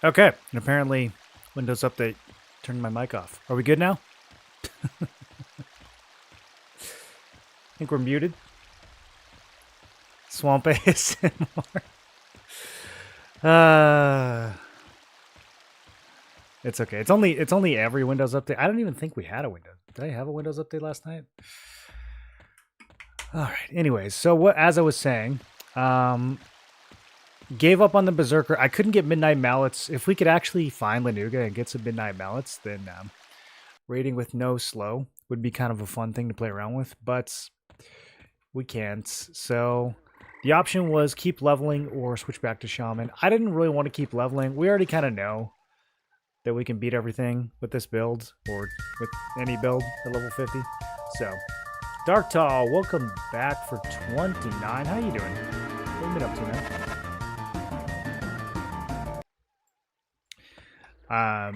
Okay, and apparently Windows Update turned my mic off. Are we good now? I think we're muted. Swamp ASMR. It's okay. It's only every Windows update. I don't even think we had a Windows. Did I have a Windows update last night? All right. Anyways, so what? As I was saying, gave up on the Berserker. I couldn't get Midnight Mallets. If we could actually find Lanuga and get some Midnight Mallets, then raiding with no slow would be kind of a fun thing to play around with. But we can't. So the option was keep leveling or switch back to Shaman. I didn't really want to keep leveling. We already kind of know that we can beat everything with this build or with any build at level 50. So, Dark Tall, welcome back for 29. How you doing? What have you been up to, man?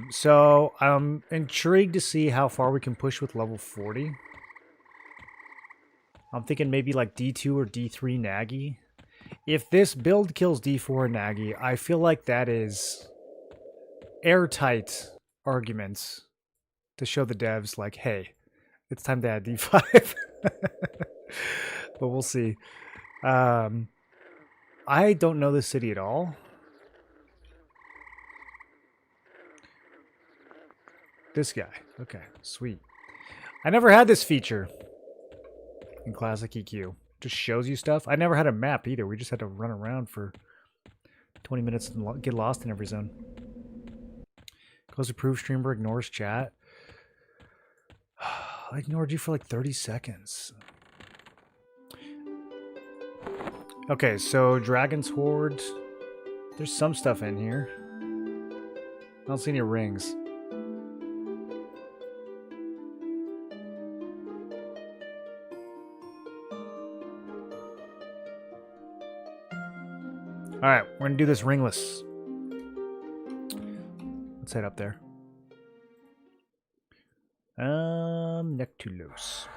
So I'm intrigued to see how far we can push with level 40. I'm thinking maybe like D2 or D3 Nagi. If this build kills D4 Nagi, I feel like that is airtight arguments to show the devs like, hey, it's time to add D5. But we'll see. I don't know this city at all. This guy. Okay, sweet. I never had this feature in Classic EQ. Just shows you stuff. I never had a map either. We just had to run around for 20 minutes and get lost in every zone. Close approved streamer, ignores chat. I ignored you for like 30 seconds. Okay, so Dragon's Horde. There's some stuff in here. I don't see any rings. Alright, we're gonna do this ringless. Let's head up there. Nectulos.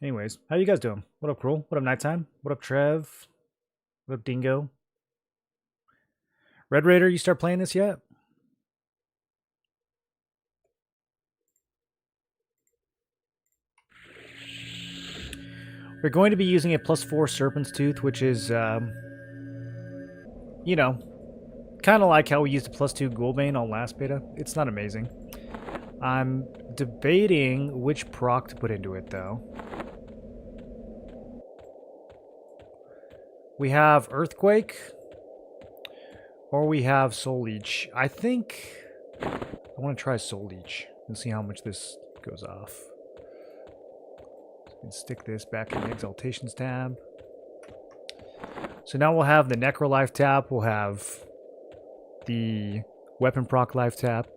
Anyways, how you guys doing? What up, Cruel? What up, Nighttime? What up, Trev? What up, Dingo? Red Raider, you start playing this yet? We're going to be using a +4 Serpent's Tooth, which is, you know, kind of like how we used a +2 Ghoulbane on last beta. It's not amazing. I'm debating which proc to put into it, though. We have Earthquake, or we have Soul Leech. I think I want to try Soul Leech and see how much this goes off. And stick this back in the Exaltations tab. So now we'll have the Necro Life tab. We'll have the Weapon Proc Life tab.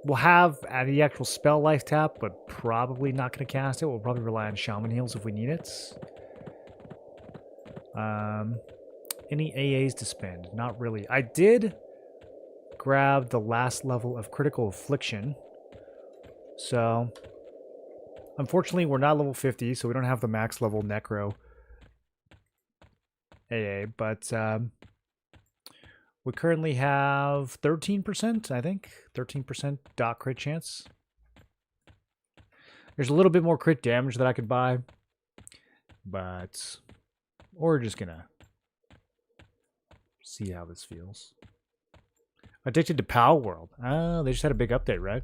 We'll have the actual Spell Life tab, but probably not going to cast it. We'll probably rely on Shaman Heals if we need it. Any AAs to spend? Not really. I did grab the last level of Critical Affliction. So, unfortunately, we're not level 50, so we don't have the max level Necro AA, but we currently have 13%, I think. 13% dot crit chance. There's a little bit more crit damage that I could buy, but we're just gonna see how this feels. Addicted to Power World. Oh, they just had a big update, right?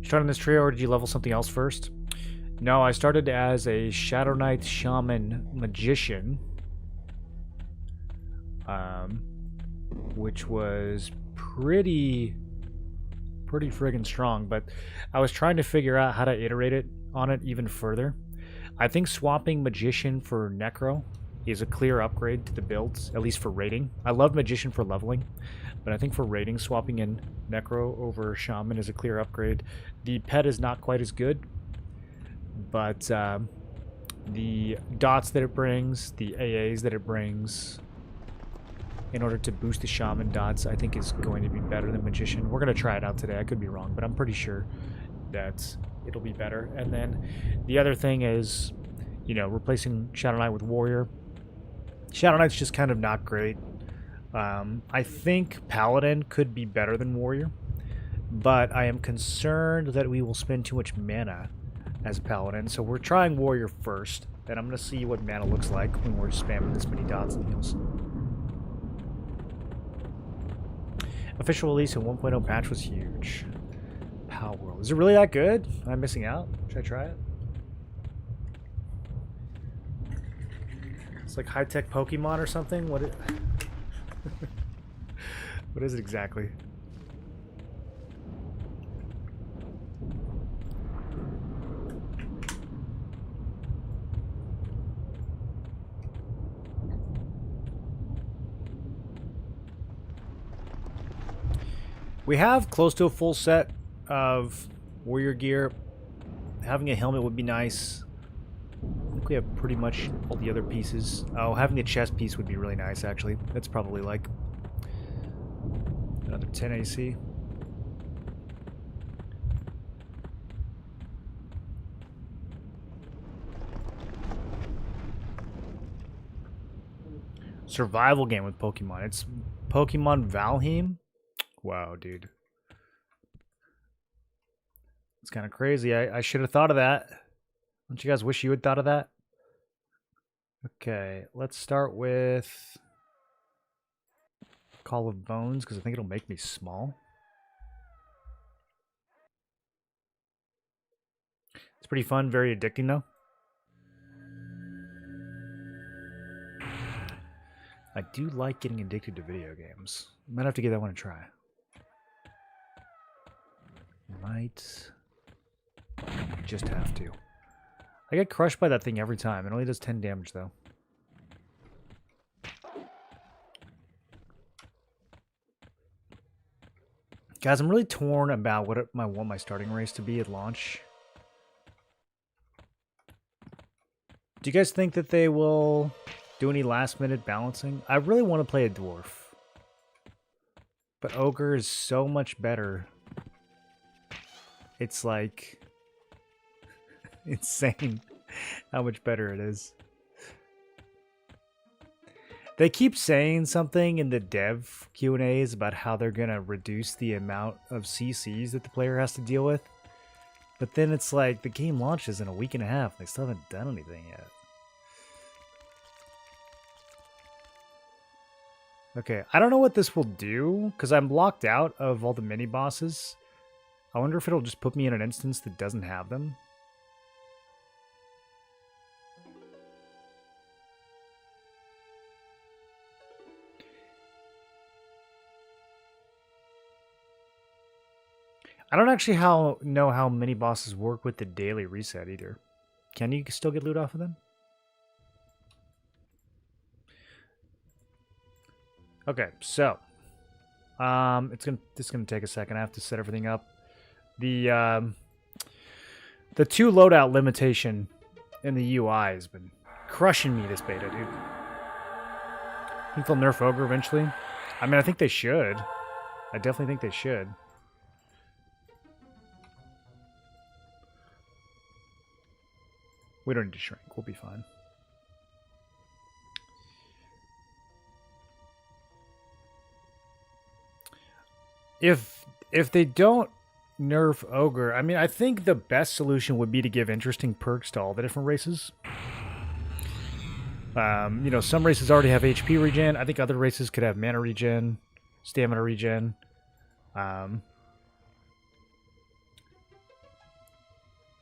Starting this trio, or did you level something else first? No, I started as a Shadow Knight Shaman Magician, which was pretty friggin' strong, but I was trying to figure out how to iterate on it even further. I think swapping Magician for Necro is a clear upgrade to the builds, at least for raiding. I love Magician for leveling, but I think for raiding, swapping in Necro over Shaman is a clear upgrade. The pet is not quite as good, but the dots that it brings, the AAs that it brings, in order to boost the Shaman dots, I think is going to be better than Magician. We're going to try it out today. I could be wrong, but I'm pretty sure that it'll be better. And then the other thing is, you know, replacing Shadow Knight with Warrior. Shadow Knight's just kind of not great. I think Paladin could be better than Warrior, but I am concerned that we will spend too much mana as a Paladin. So we're trying Warrior first, and I'm going to see what mana looks like when we're spamming this many dots and heals. Official release in 1.0 patch was huge. Power World. Is it really that good? Am I missing out? Should I try it? It's like high-tech Pokemon or something? What is it exactly? We have close to a full set of warrior gear. Having a helmet would be nice. I think we have pretty much all the other pieces. Oh, having the chest piece would be really nice, actually. That's probably like another 10 AC. Survival game with Pokemon. It's Pokemon Valheim. Wow, dude. It's kind of crazy. I should have thought of that. Don't you guys wish you had thought of that? Okay, let's start with Call of Bones, because I think it'll make me small. It's pretty fun, very addicting, though. I do like getting addicted to video games. Might have to give that one a try. Might just have to. I get crushed by that thing every time. It only does 10 damage, though. Guys, I'm really torn about what I want my starting race to be at launch. Do you guys think that they will do any last-minute balancing? I really want to play a dwarf. But Ogre is so much better. It's like insane how much better it is. They keep saying something in the dev Q&As about how they're going to reduce the amount of CCs that the player has to deal with. But then it's like the game launches in a week and a half. They still haven't done anything yet. Okay, I don't know what this will do because I'm locked out of all the mini bosses. I wonder if it'll just put me in an instance that doesn't have them. I don't actually know how mini bosses work with the daily reset either. Can you still get loot off of them? Okay, so it's gonna take a second. I have to set everything up. The 2 loadout limitation in the UI has been crushing me this beta, dude. I think they'll nerf Ogre eventually. I mean, I think they should. I definitely think they should. We don't need to shrink. We'll be fine. If they don't nerf Ogre, I mean, I think the best solution would be to give interesting perks to all the different races. You know, some races already have HP regen. I think other races could have mana regen, stamina regen. I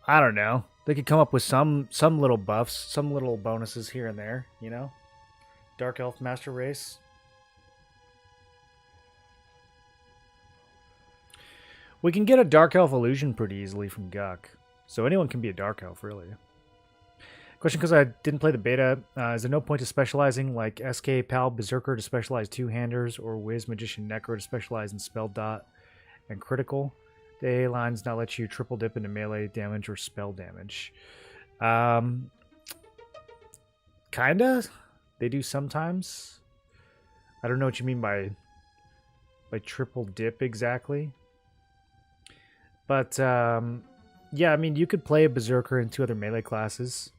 don't know. They could come up with some little buffs, some little bonuses here and there, you know? Dark Elf Master Race. We can get a Dark Elf illusion pretty easily from Guk. So anyone can be a Dark Elf, really. Question, because I didn't play the beta. Is there no point to specializing like SK Pal Berserker to specialize 2-handers or Wiz Magician Necro to specialize in Spell Dot and Critical? The A lines not let you triple dip into melee damage or spell damage. Kinda. They do sometimes. I don't know what you mean by triple dip exactly. But, yeah, I mean, you could play a Berserker and 2 other melee classes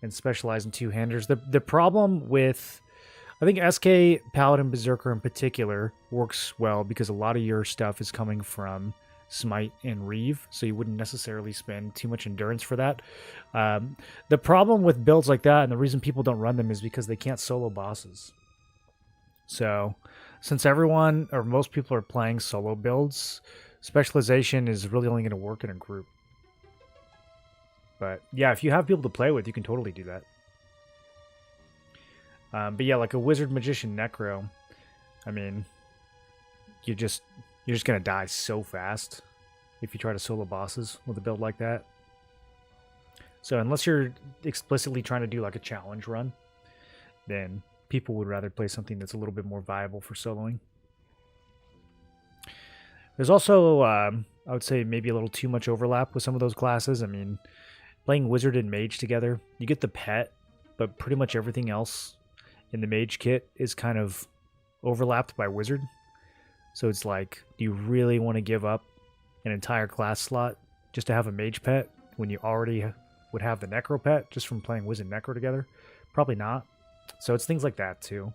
and specialize in 2-handers. The problem with... I think SK, Paladin, Berserker in particular works well because a lot of your stuff is coming from Smite and Reeve, so you wouldn't necessarily spend too much endurance for that. The problem with builds like that, and the reason people don't run them, is because they can't solo bosses. So, since everyone, or most people are playing solo builds, specialization is really only going to work in a group. But, yeah, if you have people to play with, you can totally do that. But yeah, like a Wizard, Magician, Necro, I mean, you're just going to die so fast if you try to solo bosses with a build like that. So unless you're explicitly trying to do like a challenge run, then people would rather play something that's a little bit more viable for soloing. There's also, I would say, maybe a little too much overlap with some of those classes. I mean, playing Wizard and Mage together, you get the pet, but pretty much everything else in the Mage kit is kind of overlapped by Wizard. So it's like, do you really want to give up an entire class slot just to have a Mage pet when you already would have the Necro pet just from playing Wizard and Necro together? Probably not. So it's things like that too.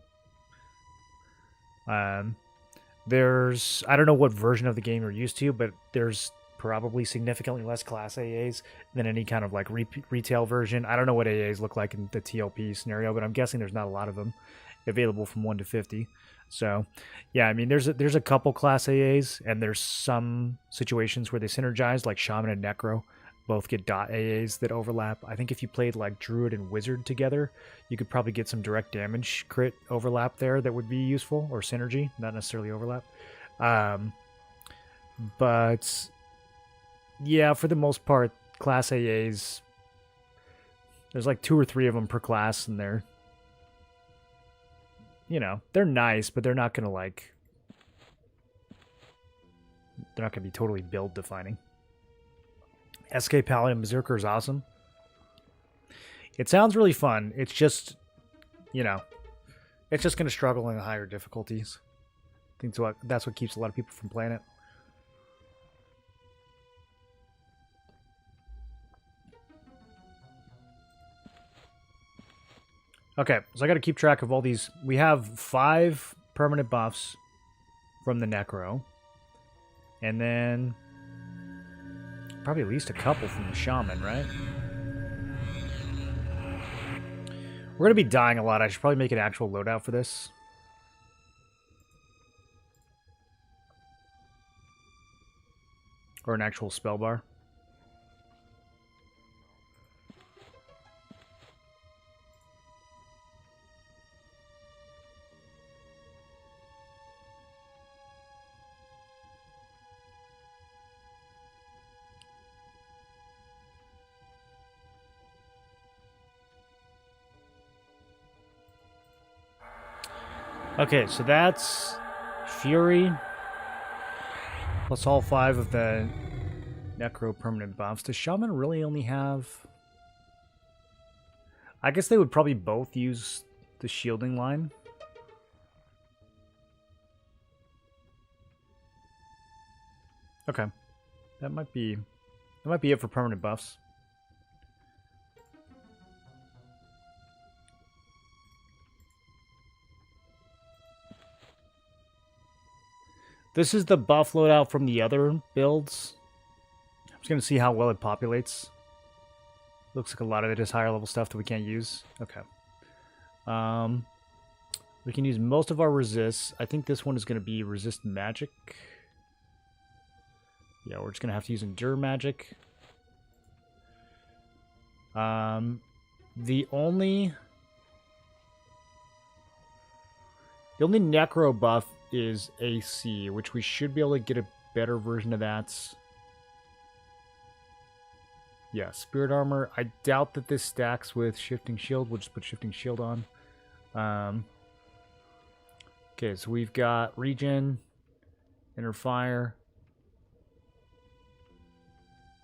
There's, I don't know what version of the game you're used to, but there's probably significantly less class AAs than any kind of like retail version. I don't know what AAs look like in the TLP scenario, but I'm guessing there's not a lot of them available from 1 to 50. So, yeah, I mean, there's a couple class AAs, and there's some situations where they synergize, like Shaman and Necro both get dot AAs that overlap. I think if you played like Druid and Wizard together, you could probably get some direct damage crit overlap there that would be useful, or synergy, not necessarily overlap. But yeah, for the most part, class AAs, there's like 2 or 3 of them per class, and they're, you know, they're nice, but they're not going to like, they're not going to be totally build defining. SK Paladin Berserker is awesome. It sounds really fun. It's just, you know, it's just going to struggle in the higher difficulties. I think that's what keeps a lot of people from playing it. Okay, so I got to keep track of all these. We have 5 permanent buffs from the Necro. And then probably at least a couple from the Shaman, right? We're going to be dying a lot. I should probably make an actual loadout for this. Or an actual spell bar. Okay, so that's Fury, plus all 5 of the Necro permanent buffs. Does Shaman really only have... I guess they would probably both use the shielding line. Okay. That might be it for permanent buffs. This is the buff loadout from the other builds. I'm just going to see how well it populates. Looks like a lot of it is higher level stuff that we can't use. Okay. We can use most of our resists. I think this one is going to be resist magic. Yeah, we're just going to have to use endure magic. The only Necro buff is AC, which we should be able to get a better version of that. Yeah, Spirit Armor. I doubt that this stacks with Shifting Shield. We'll just put Shifting Shield on. Okay, so we've got Regen, Inner Fire.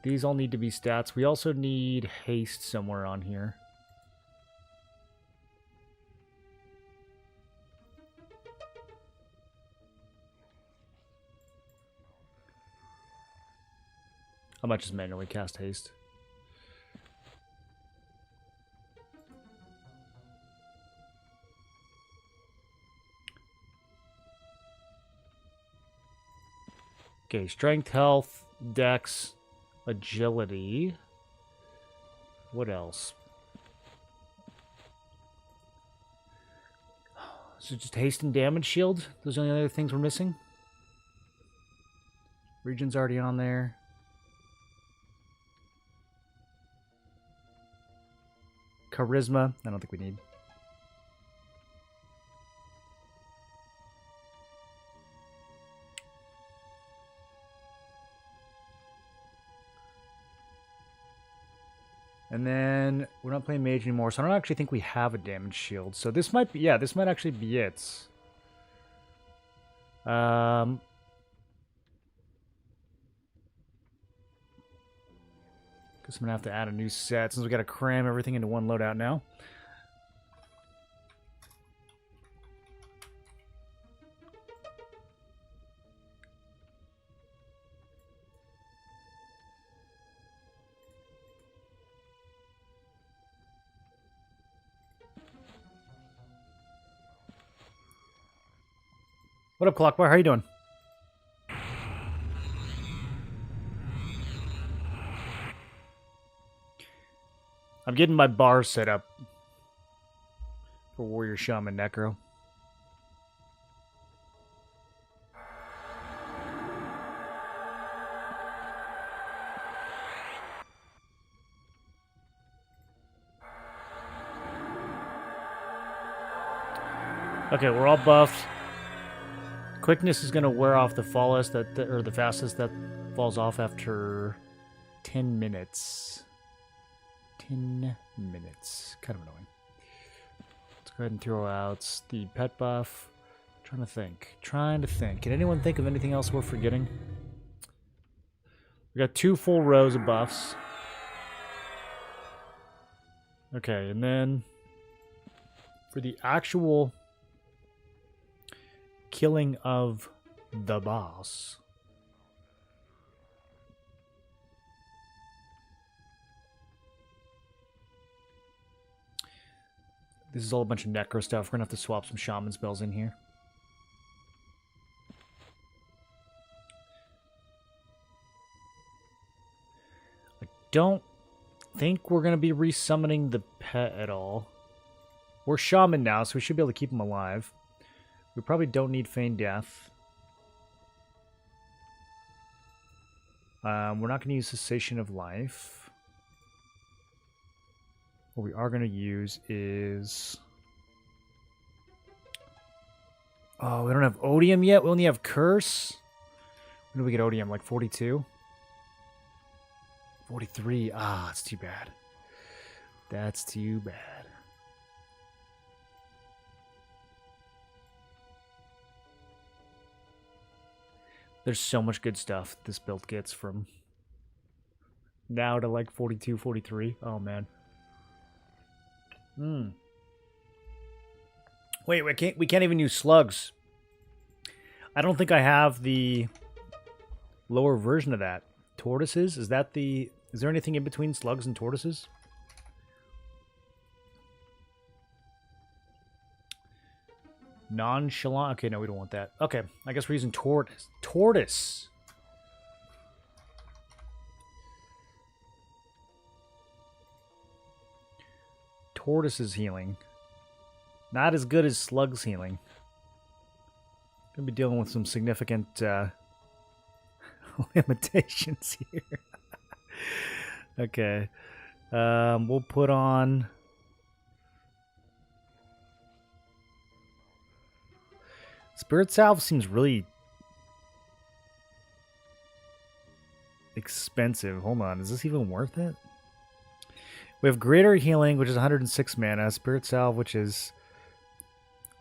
These all need to be stats. We also need Haste somewhere on here. I might just manually cast haste. Okay, strength, health, dex, agility. What else? So just haste and damage shield? Those are the only other things we're missing? Region's already on there. Charisma, I don't think we need. And then we're not playing mage anymore, so I don't actually think we have a damage shield. So this might be, yeah, this might actually be it. Guess I'm gonna have to add a new set since we gotta cram everything into one loadout now. What up, Clockbar? How you doing? I'm getting my bar set up for Warrior Shaman Necro. Okay, we're all buffed. Quickness is going to wear off the the fastest that falls off after 10 minutes. 10 minutes. Kind of annoying. Let's go ahead and throw out the pet buff. Trying to think. Can anyone think of anything else we're forgetting? We got 2 full rows of buffs. Okay, and then for the actual killing of the boss. This is all a bunch of necro stuff. We're gonna have to swap some shaman spells in here. I don't think we're gonna be resummoning the pet at all. We're shaman now, so we should be able to keep him alive. We probably don't need Feign Death. We're not going to use Cessation of Life. What we are going to use is... Oh, we don't have Odium yet? We only have Curse? When do we get Odium? Like 42? 43. Ah, that's too bad. That's too bad. There's so much good stuff this build gets from now to like 42, 43. Oh, man. Wait, we can't even use slugs. I don't think I have the lower version of that. Tortoises? Is there anything in between slugs and tortoises? Nonchalant. Okay, no, we don't want that. Okay, I guess we're using tortoise. Tortoise. Tortoise's healing. Not as good as slug's healing. Gonna be dealing with some significant limitations here. Okay. We'll put on... Spirit Salve seems really expensive. Hold on, is this even worth it? We have Greater Healing, which is 106 mana. Spirit Salve, which is...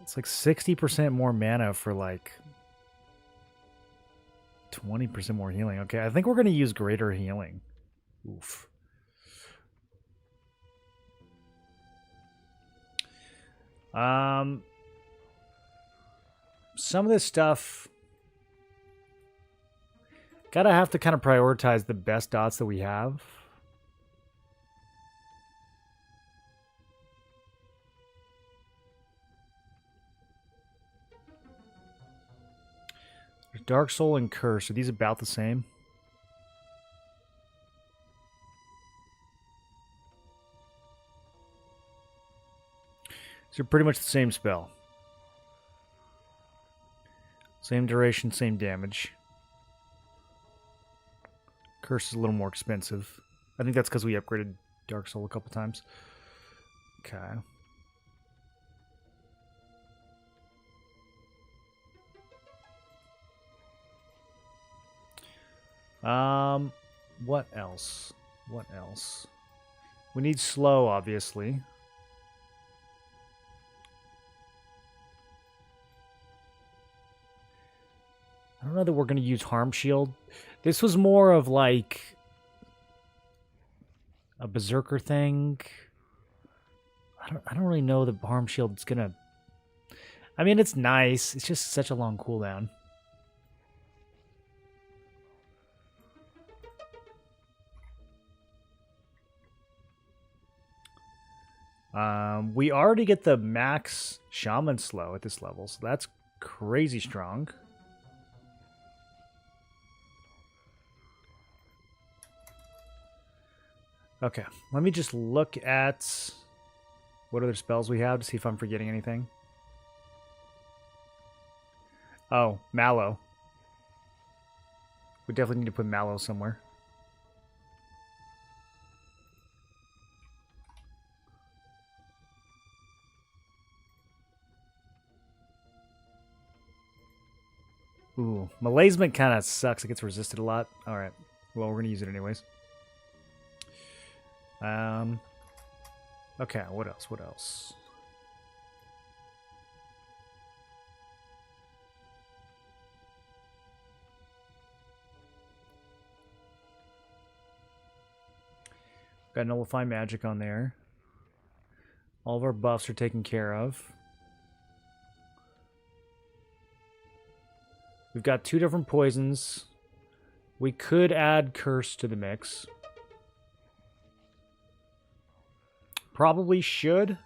It's like 60% more mana for like 20% more healing. Okay, I think we're going to use Greater Healing. Oof. Some of this stuff Gotta have to kind of prioritize the best dots that we have. Dark Soul and Curse. Are these about the same? These are pretty much the same spell. Same duration, same damage. Curse is a little more expensive. I think that's because we upgraded Dark Soul a couple times. Okay. What else? What else? We need slow, obviously. I don't know that we're going to use Harm Shield. This was more of like a Berserker thing. I don't really know the Harm Shield is going to... I mean, it's nice. It's just such a long cooldown. We already get the max Shaman slow at this level, so that's crazy strong. Okay, let me just look at what other spells we have to see if I'm forgetting anything. Oh, Mallow. We definitely need to put Mallow somewhere. Ooh, Malaisement kind of sucks. It gets resisted a lot. All right. Well, we're going to use it anyways. Okay, what else? What else? Got Nullify Magic on there. All of our buffs are taken care of. We've got 2 different poisons. We could add Curse to the mix. Probably should.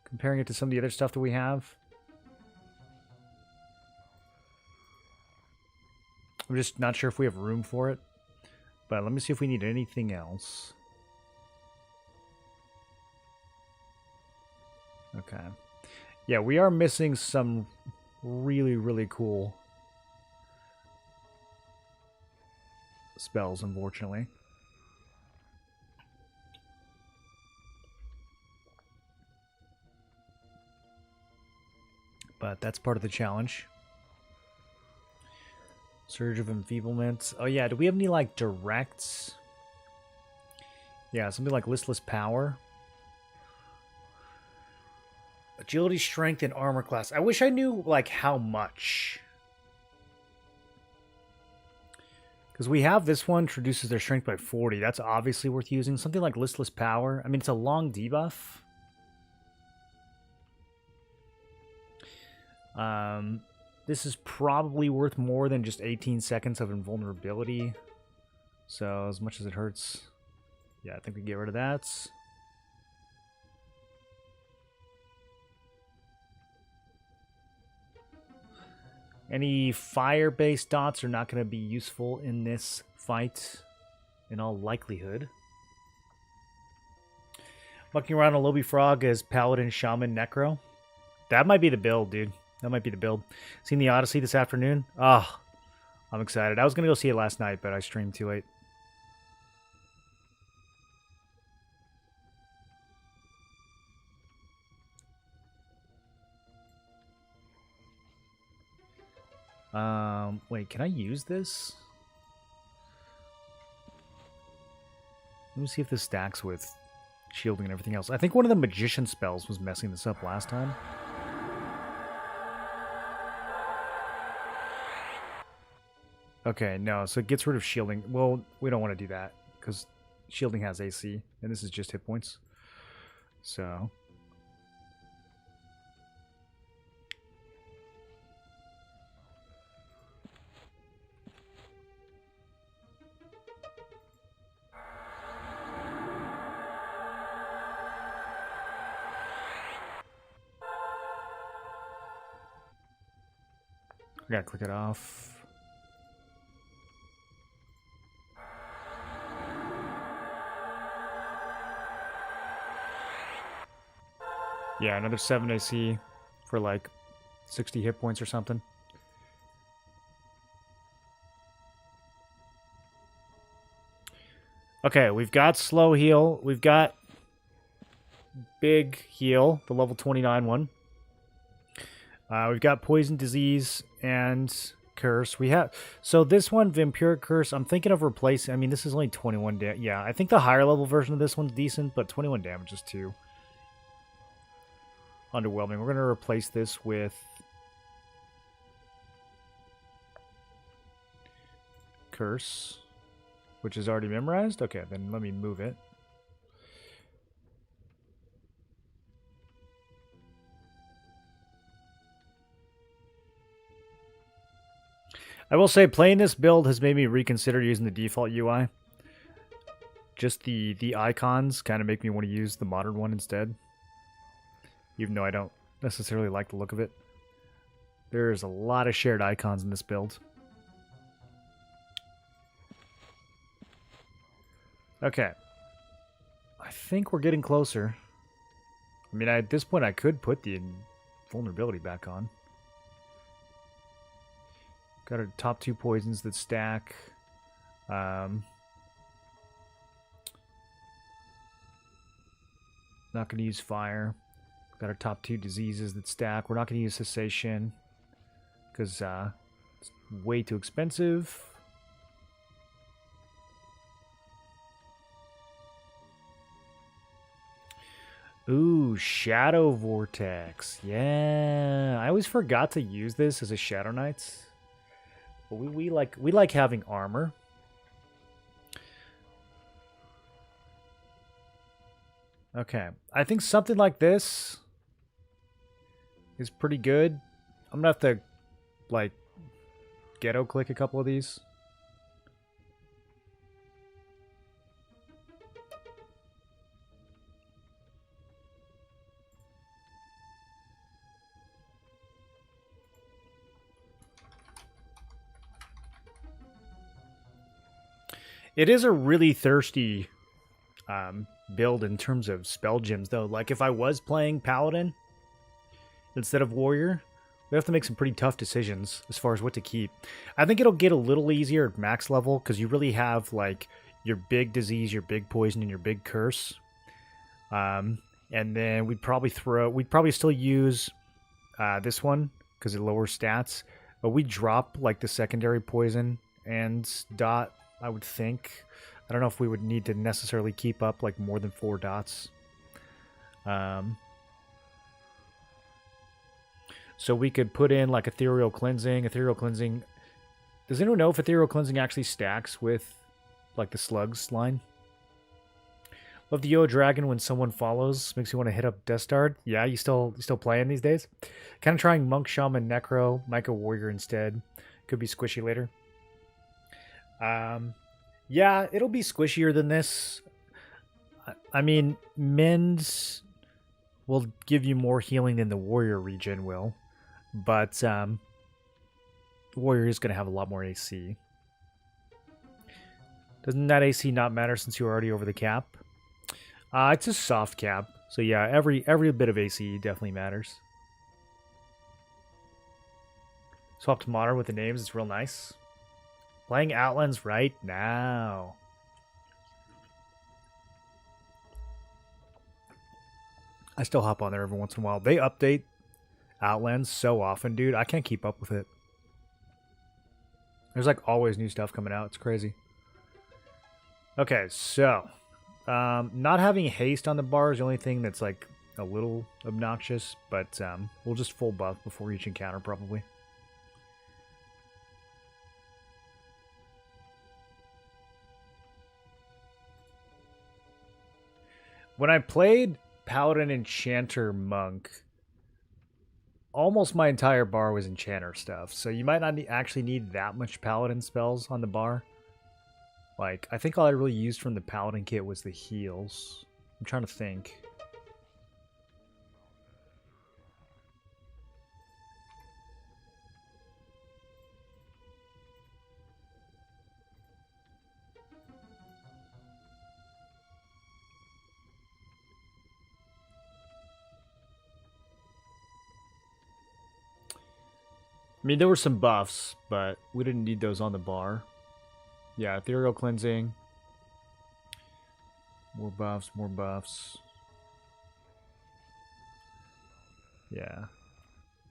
Comparing it to some of the other stuff that we have. I'm just not sure if we have room for it. But let me see if we need anything else. Okay. Yeah, we are missing some really, really cool spells, unfortunately. But that's part of the challenge. Surge of Enfeeblement. Oh yeah, do we have any like directs? Yeah, something like Listless Power. Agility, Strength, and Armor class. I wish I knew like how much. Because we have this one, reduces their strength by 40. That's obviously worth using. Something like Listless Power. I mean, it's a long debuff. This is probably worth more than just 18 seconds of invulnerability. So, as much as it hurts, yeah, I think we can get rid of that. Any fire-based dots are not going to be useful in this fight, in all likelihood. Mucking around a Lobby Frog as Paladin, Shaman, Necro. That might be the build, dude. That might be the build. Seen the Odyssey this afternoon? Ah, oh, I'm excited. I was going to go see it last night, but I streamed too late. Wait, can I use this? Let me see if this stacks with shielding and everything else. I think one of the magician spells was messing this up last time. Okay, no, so it gets rid of shielding. Well, we don't want to do that, because shielding has AC, and this is just hit points. So... I gotta click it off. Yeah, another 7 AC for like 60 hit points or something. Okay, we've got slow heal. We've got big heal, the level 29 one. We've got poison, disease, and curse. We have so this one, vampiric curse. I'm thinking of replacing. I mean, this is only 21 damage. Yeah, I think the higher level version of this one's decent, but 21 damage is too underwhelming. We're gonna replace this with curse, which is already memorized. Okay, then let me move it. I will say playing this build has made me reconsider using the default UI. Just the icons kind of make me want to use the modern one instead. Even though I don't necessarily like the look of it. There's a lot of shared icons in this build. Okay. I think we're getting closer. I mean, at this point I could put the vulnerability back on. Got our top 2 poisons that stack. Not going to use fire. Got our top 2 diseases that stack. We're not going to use cessation because it's way too expensive. Ooh, Shadow Vortex. Yeah, I always forgot to use this as a Shadow Knight. But we like having armor. Okay, I think something like this is pretty good. I'm gonna have to like ghetto click a couple of these. It is a really thirsty build in terms of spell gems, though. Like, if I was playing Paladin instead of Warrior, we have to make some pretty tough decisions as far as what to keep. I think it'll get a little easier at max level, because you really have, like, your big disease, your big poison, and your big curse. And then we'd probably still use this one, because it lowers stats. But we drop, like, the secondary poison and dot, I would think. I don't know if we would need to necessarily keep up like more than 4 dots. So we could put in like ethereal cleansing. Ethereal cleansing. Does anyone know if ethereal cleansing actually stacks with like the slugs line? Love the Yo Dragon when someone follows. Makes you want to hit up Death Star. Yeah, you still playing these days? Kind of trying Monk, Shaman, Necro, Micah Warrior instead. Could be squishy later. Yeah, it'll be squishier than this. I mean, Mend will give you more healing than the Warrior regen will. But the Warrior is going to have a lot more AC. Doesn't that AC not matter since you're already over the cap? It's a soft cap. So yeah, every bit of AC definitely matters. Swap to modern with the names, it's real nice. Playing Outlands right now. I still hop on there every once in a while. They update Outlands so often, dude. I can't keep up with it. There's like always new stuff coming out. It's crazy. Okay, so not having haste on the bar is the only thing that's like a little obnoxious, but we'll just full buff before each encounter probably. When I played Paladin, Enchanter, Monk, almost my entire bar was Enchanter stuff. So you might not actually need that much Paladin spells on the bar. Like, I think all I really used from the Paladin kit was the heals. I'm trying to think. mean, there were some buffs, but we didn't need those on the bar. Yeah, ethereal cleansing. More buffs, more buffs. Yeah.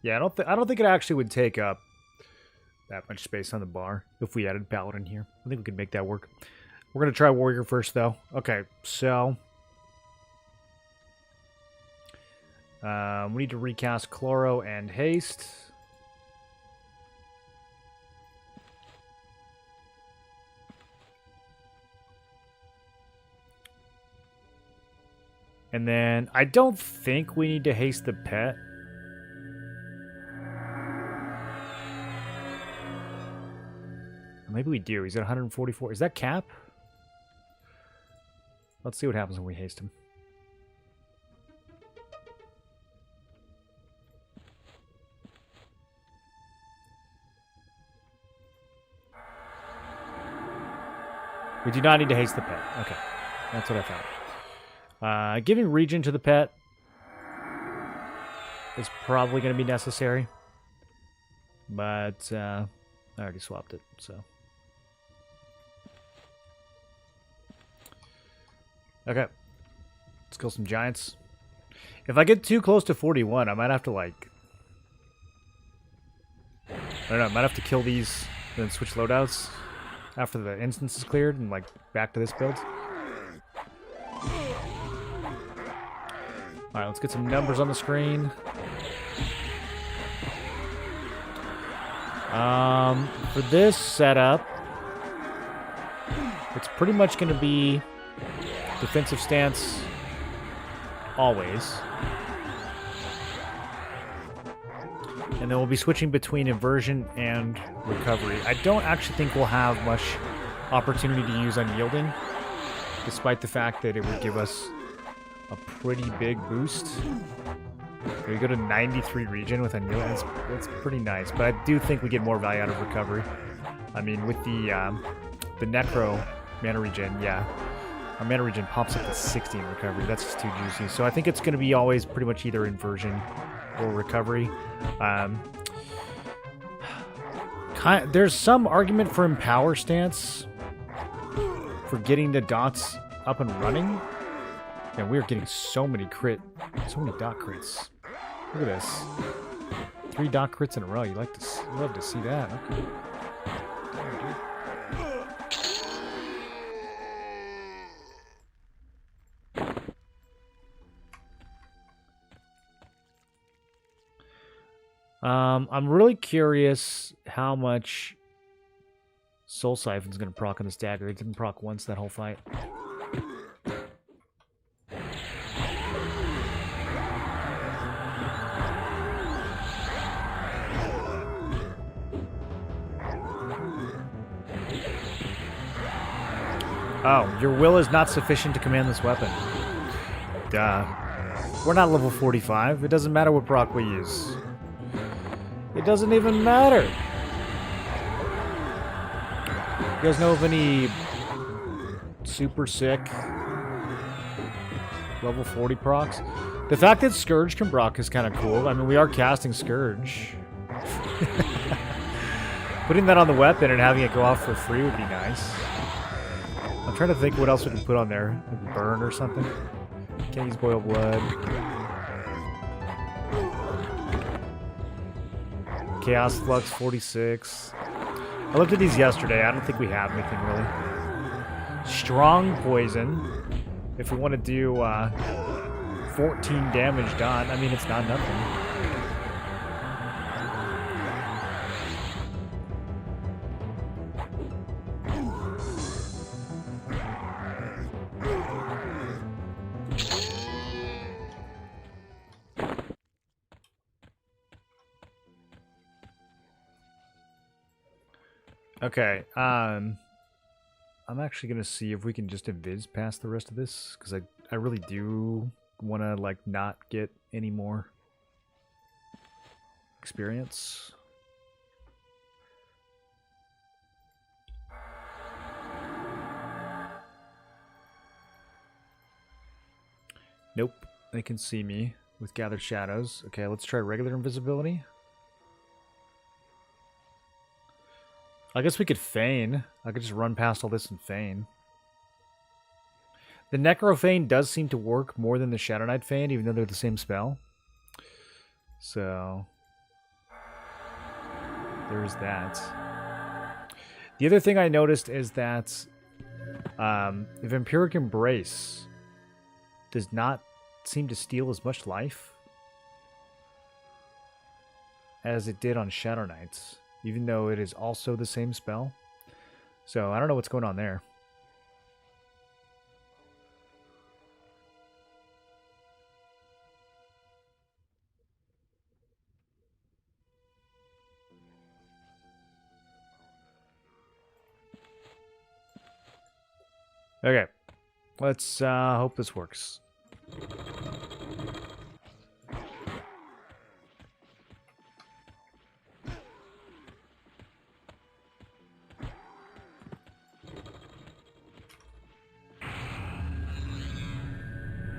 Yeah, I don't think it actually would take up that much space on the bar if we added Paladin here. I think we could make that work. We're going to try Warrior first, though. Okay, so... we need to recast Chloro and Haste. And then I don't think we need to haste the pet. Maybe we do. He's at 144. Is that cap? Let's see what happens when we haste him. We do not need to haste the pet. Okay. That's what I thought. Giving regen to the pet is probably going to be necessary. But I already swapped it, so... Okay. Let's kill some giants. If I get too close to 41, I might have to, like... I don't know, I might have to kill these and then switch loadouts after the instance is cleared and, like, back to this build. Alright, let's get some numbers on the screen. For this setup, it's pretty much going to be defensive stance always. And then we'll be switching between inversion and recovery. I don't actually think we'll have much opportunity to use unyielding, despite the fact that it would give us a pretty big boost. We go to 93 regen with unyielding. That's pretty nice, but I do think we get more value out of recovery. I mean, with the Necro mana regen, yeah. Our mana regen pops up to 60 in recovery. That's just too juicy. So I think it's going to be always pretty much either inversion or recovery. There's some argument for Empower stance for getting the dots up and running. And we're getting so many dot crits. Look at this. 3 dot crits in a row. You love to see that. Okay. Damn, dude. I'm really curious how much Soul Siphon's going to proc on this dagger. It didn't proc once that whole fight. Oh, your will is not sufficient to command this weapon. Duh. We're not level 45. It doesn't matter what proc we use. It doesn't even matter. You guys know of any super sick level 40 procs? The fact that Scourge can proc is kind of cool. I mean, we are casting Scourge. Putting that on the weapon and having it go off for free would be nice. I'm trying to think what else we can put on there. Like burn or something. Can't use boil blood. Chaos Flux 46. I looked at these yesterday. I don't think we have anything really. Strong Poison. If we want to do 14 damage done, I mean, it's not nothing. Okay, I'm actually going to see if we can just invis past the rest of this, because I really do want to, like, not get any more experience. Nope, they can see me with Gathered Shadows. Okay, let's try regular invisibility. I guess we could feign. I could just run past all this and feign. The Necro Feign does seem to work more than the Shadow Knight Feign, even though they're the same spell. So there's that. The other thing I noticed is that if Vampiric Embrace does not seem to steal as much life as it did on Shadow Knights, even though it is also the same spell. So I don't know what's going on there. Okay, let's hope this works.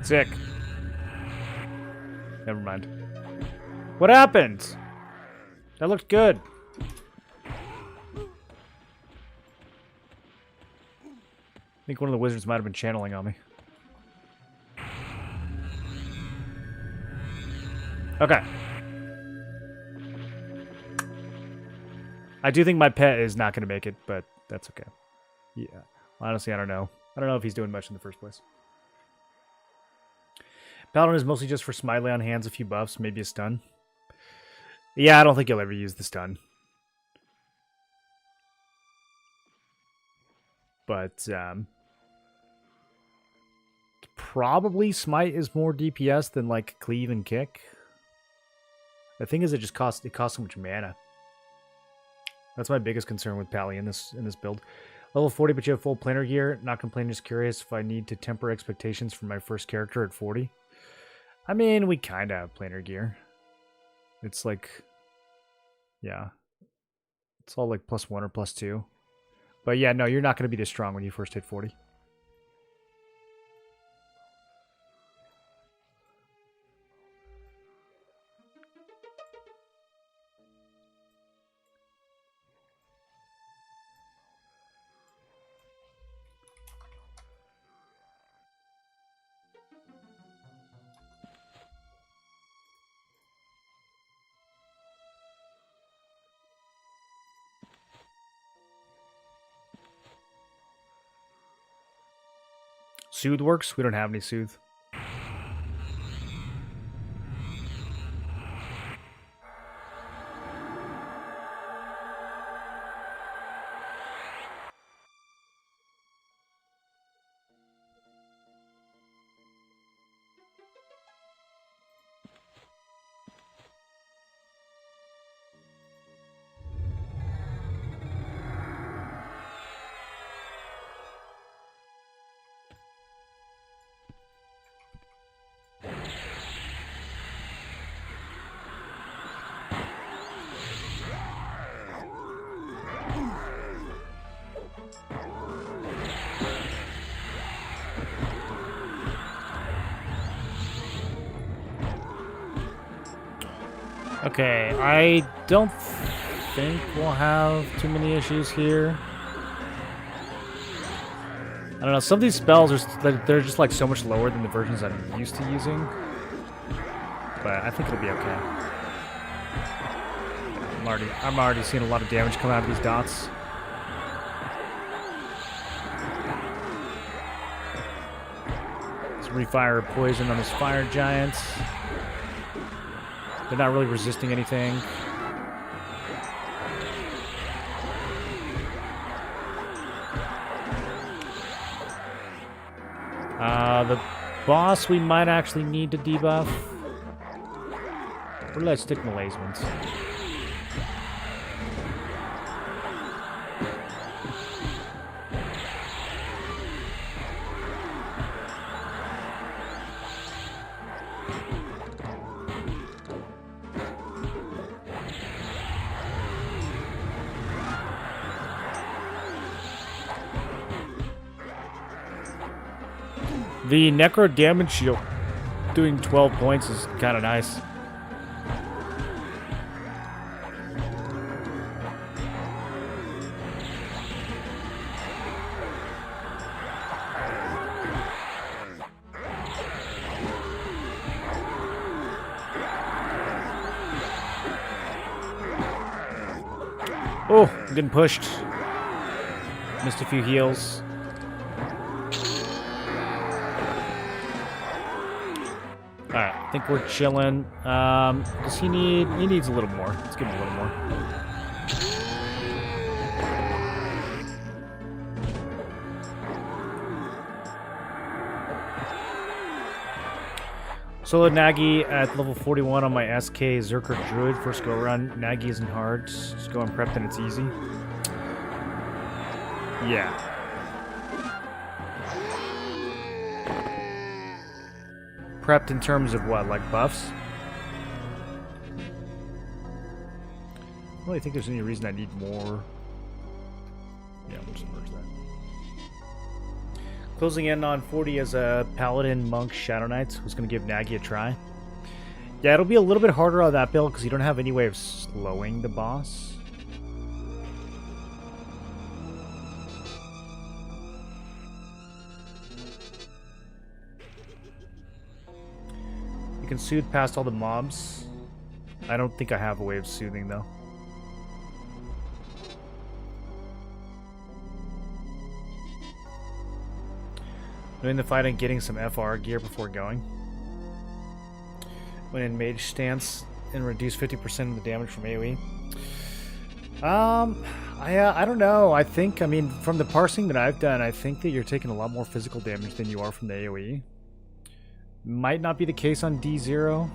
Sick. Never mind. What happened? That looked good. I think one of the wizards might have been channeling on me. Okay. I do think my pet is not going to make it, but that's okay. Yeah. Honestly, I don't know. I don't know if he's doing much in the first place. Paladin is mostly just for Smiley on hands, a few buffs, maybe a stun. Yeah, I don't think he'll ever use the stun. But, probably Smite is more DPS than, like, Cleave and Kick. The thing is, it costs so much mana. That's my biggest concern with Pally in this build. Level 40, but you have full planar gear. Not complaining, just curious if I need to temper expectations for my first character at 40. I mean, we kind of have planar gear. It's like, yeah. It's all like +1 or +2. But yeah, no, you're not going to be this strong when you first hit 40. Soothe works? We don't have any Soothe. Okay, I don't think we'll have too many issues here. I don't know, some of these spells are they're just like so much lower than the versions I'm used to using. But I think it'll be okay. I'm already seeing a lot of damage come out of these dots. Let's refire poison on this fire giants. They're not really resisting anything. The boss we might actually need to debuff. Or let's stick Malazement. The Necro damage shield doing 12 points is kind of nice. Oh, I'm getting pushed. Missed a few heals. Alright, I think we're chilling. Does he need... He needs a little more. Let's give him a little more. Solo Nagi at level 41 on my SK Zerker Druid. First go around. Nagi isn't hard. Just go on prepped and it's easy. Yeah. Prepped in terms of what? Like buffs? I don't really think there's any reason I need more. Yeah, we'll just merge that. Closing in on 40 as a Paladin, Monk, Shadow Knight, who's going to give Nagi a try. Yeah, it'll be a little bit harder on that build because you don't have any way of slowing the boss. You can soothe past all the mobs. I don't think I have a way of soothing, though. Doing the fight and getting some FR gear before going. When in mage stance and reduce 50% of the damage from AoE. I don't know. I think, I mean, from the parsing that I've done, I think that you're taking a lot more physical damage than you are from the AoE. Might not be the case on D0.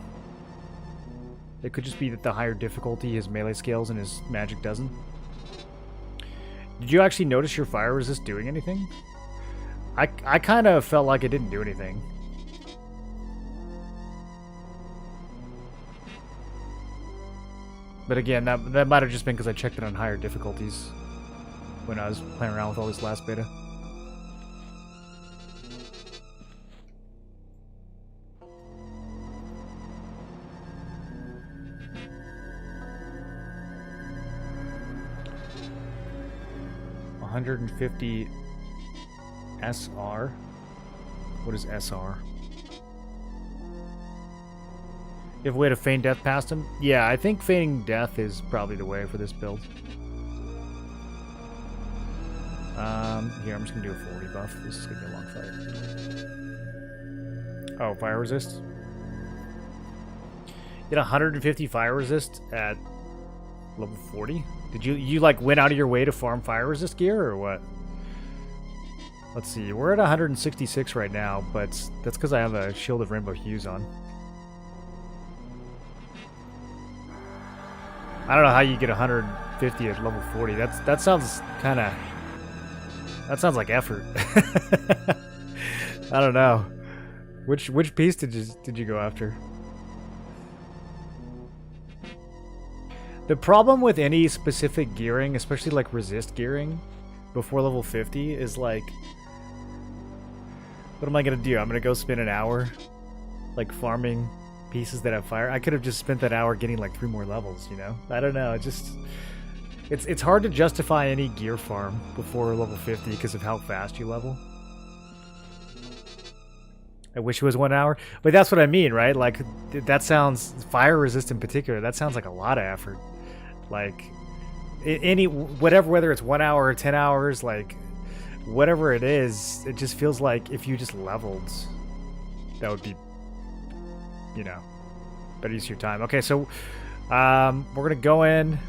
It could just be that the higher difficulty his melee scales and his magic doesn't. Did you actually notice your fire resist doing anything? I kind of felt like it didn't do anything. But again, that might have just been because I checked it on higher difficulties when I was playing around with all this last beta. $150 SR. What is SR? You have a way to feign death past him? Yeah, I think feigning death is probably the way for this build. Here, I'm just gonna do a 40 buff. This is gonna be a long fight. Oh, fire resist? You get 150 fire resist at level 40? Did you like went out of your way to farm fire resist gear or what? Let's see, we're at 166 right now, but that's because I have a Shield of Rainbow Hues on. I don't know how you get 150 at level 40. That sounds kind of... That sounds like effort. I don't know. Which piece did you go after? The problem with any specific gearing, especially like resist gearing, before level 50 is like... What am I going to do? I'm going to go spend an hour like farming pieces that have fire. I could have just spent that hour getting like 3 more levels, you know? I don't know. It's hard to justify any gear farm before level 50 because of how fast you level. I wish it was 1 hour. But that's what I mean, right? Like, that sounds... Fire resist in particular, that sounds like a lot of effort. Like, whether it's 1 hour or 10 hours, like... Whatever it is, it just feels like if you just leveled, that would be, you know, better use of your time. Okay, so we're going to go in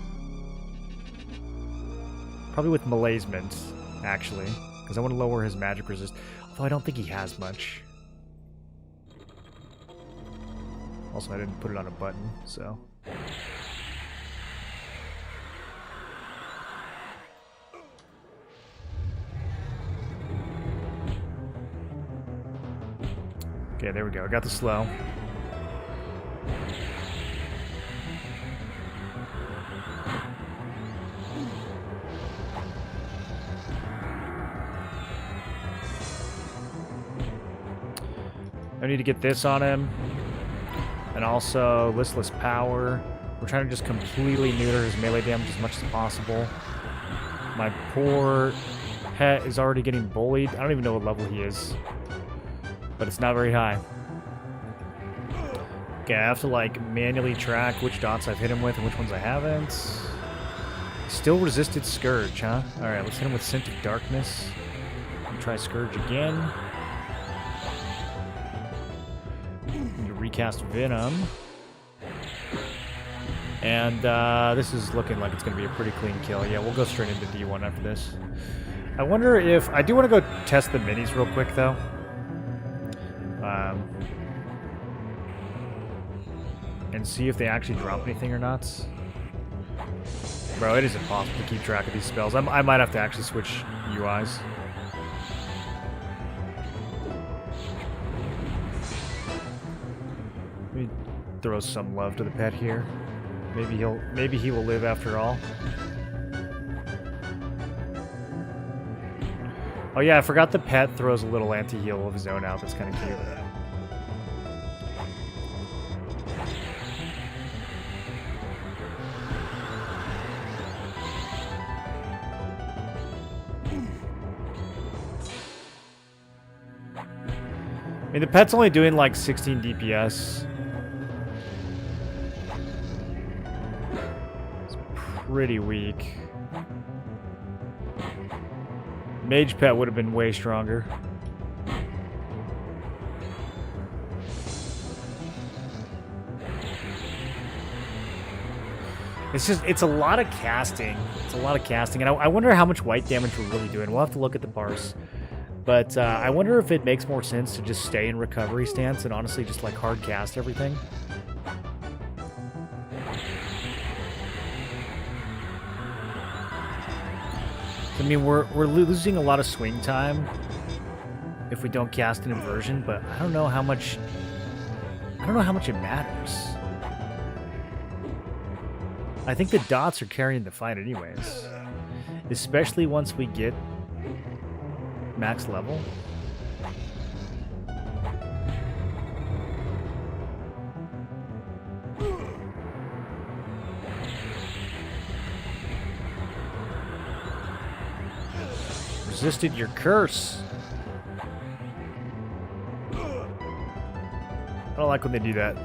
probably with Malaisement, actually, because I want to lower his magic resist, although I don't think he has much. Also, I didn't put it on a button, so... Okay, there we go. I got the slow. I need to get this on him. And also Listless Power. We're trying to just completely neuter his melee damage as much as possible. My poor pet is already getting bullied. I don't even know what level he is. But it's not very high. Okay, I have to like manually track which dots I've hit him with and which ones I haven't. Still resisted Scourge, huh? Alright, let's hit him with Scent of Darkness. And try Scourge again. Need to recast Venom. And this is looking like it's going to be a pretty clean kill. Yeah, we'll go straight into D1 after this. I wonder if... I do want to go test the minis real quick, though. And see if they actually drop anything or not. Bro, it is impossible to keep track of these spells. I might have to actually switch UIs. Let me throw some love to the pet here. Maybe he will live after all. Oh yeah, I forgot the pet throws a little anti-heal of his own out. That's kind of cute. I mean, the pet's only doing like 16 DPS. It's pretty weak. Mage pet would have been way stronger. It's a lot of casting. It's a lot of casting. And I wonder how much white damage we're really doing. We'll have to look at the parse. But I wonder if it makes more sense to just stay in recovery stance and honestly just like hard cast everything. I mean, we're losing a lot of swing time if we don't cast an inversion, but I don't know how much it matters. I think the dots are carrying the fight anyways, especially once we get max level. Resisted your curse. I don't like when they do that.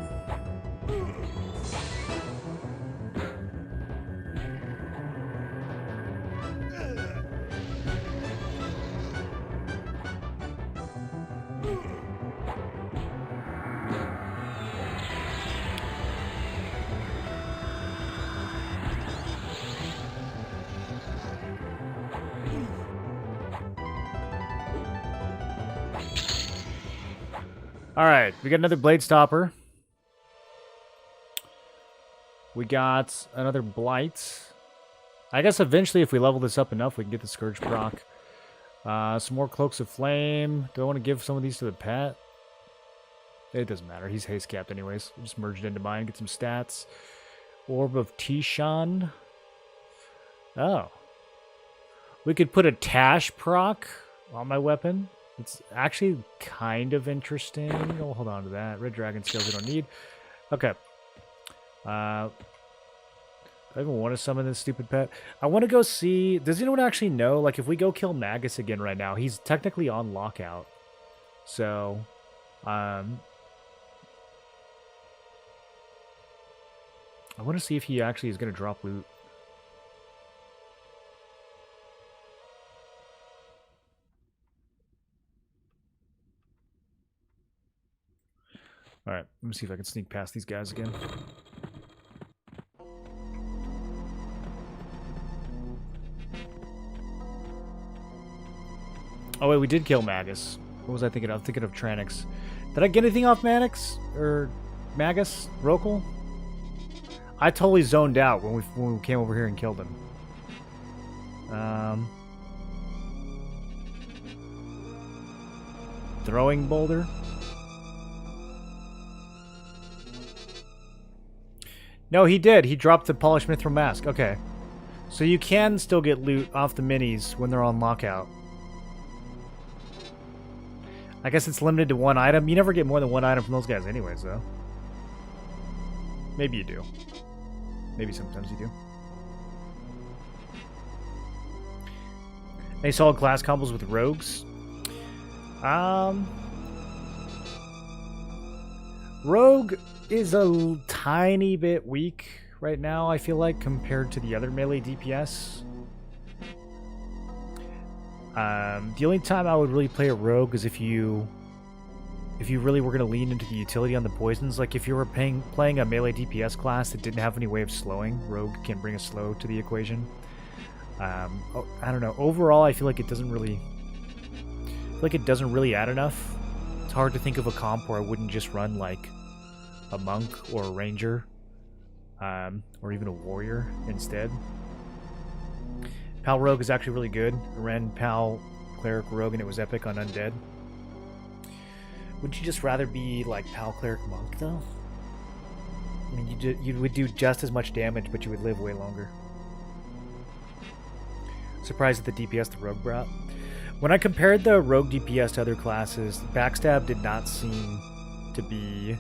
Alright, we got another Blade Stopper. We got another Blight. I guess eventually if we level this up enough, we can get the Scourge proc. Some more Cloaks of Flame. Do I want to give some of these to the pet? It doesn't matter. He's haste capped anyways. We'll just merge it into mine, get some stats. Orb of Tishan. Oh. We could put a Tash proc on my weapon. It's actually kind of interesting. We'll hold on to that. Red Dragon skills we don't need. Okay. Do I even want to summon this stupid pet? I want to go see... Does anyone actually know? Like, if we go kill Magus again right now, he's technically on lockout. So, I want to see if he actually is going to drop loot. Alright, let me see if I can sneak past these guys again. Oh wait, we did kill Magus. What was I thinking of? Thinking of Tranix. Did I get anything off Manix? Or Magus? Rokal? I totally zoned out when we came over here and killed him. Throwing boulder? No, he did. He dropped the Polished Mithril Mask. Okay. So you can still get loot off the minis when they're on lockout. I guess it's limited to one item. You never get more than one item from those guys anyways, though. Maybe you do. Maybe sometimes you do. Any solid class combos with rogues? Rogue is a tiny bit weak right now, I feel like, compared to the other melee DPS. The only time I would really play a rogue is if you really were going to lean into the utility on the poisons. Like if you were playing a melee DPS class that didn't have any way of slowing, rogue can bring a slow to the equation. I don't know. Overall, I feel like it doesn't really add enough. It's hard to think of a comp where I wouldn't just run like a monk or a ranger, or even a warrior instead. Pal Rogue is actually really good. I ran Pal Cleric Rogue and it was epic on Undead. Would you just rather be like Pal Cleric Monk though? I mean, you would do just as much damage, but you would live way longer. Surprised at the DPS the Rogue brought. When I compared the Rogue DPS to other classes, Backstab did not seem to be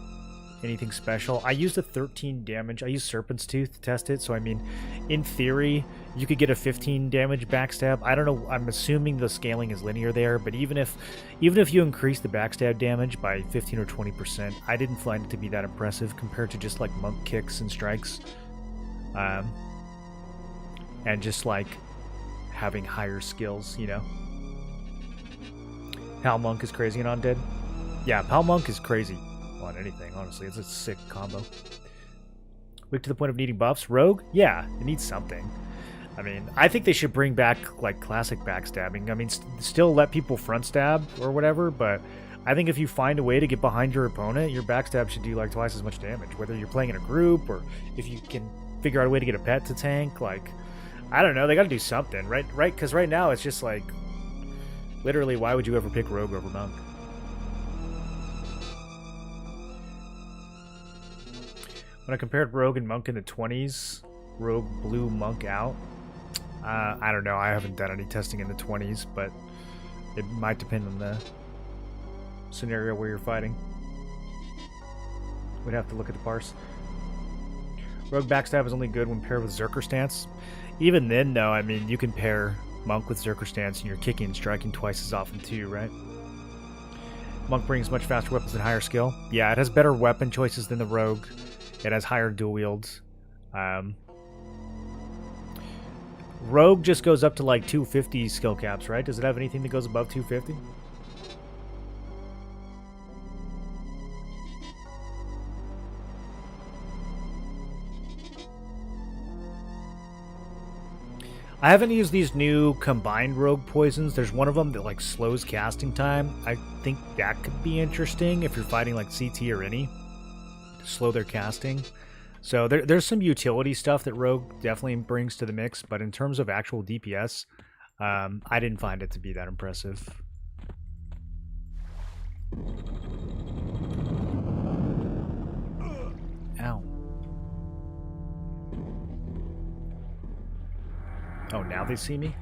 anything special. I used a 13 damage. I used Serpent's Tooth to test it, so I mean, in theory, you could get a 15 damage Backstab. I don't know, I'm assuming the scaling is linear there, but even if you increase the Backstab damage by 15 or 20%, I didn't find it to be that impressive compared to just like Monk kicks and strikes. And just like having higher skills, you know? Pal Monk is crazy and Undead. Yeah, Pal Monk is crazy on anything, honestly. It's a sick combo. Weak to the point of needing buffs. Rogue? Yeah, it needs something. I mean, I think they should bring back, like, classic backstabbing. I mean, still let people front stab or whatever, but I think if you find a way to get behind your opponent, your backstab should do, like, twice as much damage. Whether you're playing in a group or if you can figure out a way to get a pet to tank, like, I don't know. They gotta do something, right? Because right now it's just, like, literally, why would you ever pick Rogue over Monk? When I compared Rogue and Monk in the 20s, Rogue blew Monk out. I don't know. I haven't done any testing in the 20s, but it might depend on the scenario where you're fighting. We'd have to look at the parse. Rogue Backstab is only good when paired with Zerker Stance. Even then, though, I mean, you can pair Monk with Zerker Stance and you're kicking and striking twice as often too, right? Monk brings much faster weapons and higher skill. Yeah, it has better weapon choices than the Rogue. It has higher dual wields. Rogue just goes up to like 250 skill caps, right? Does it have anything that goes above 250? I haven't used these new combined rogue poisons. There's one of them that like slows casting time. I think that could be interesting if you're fighting like CT or any. Slow their casting. So there's some utility stuff that Rogue definitely brings to the mix, but in terms of actual DPS, I didn't find it to be that impressive. Ow. Oh, now they see me?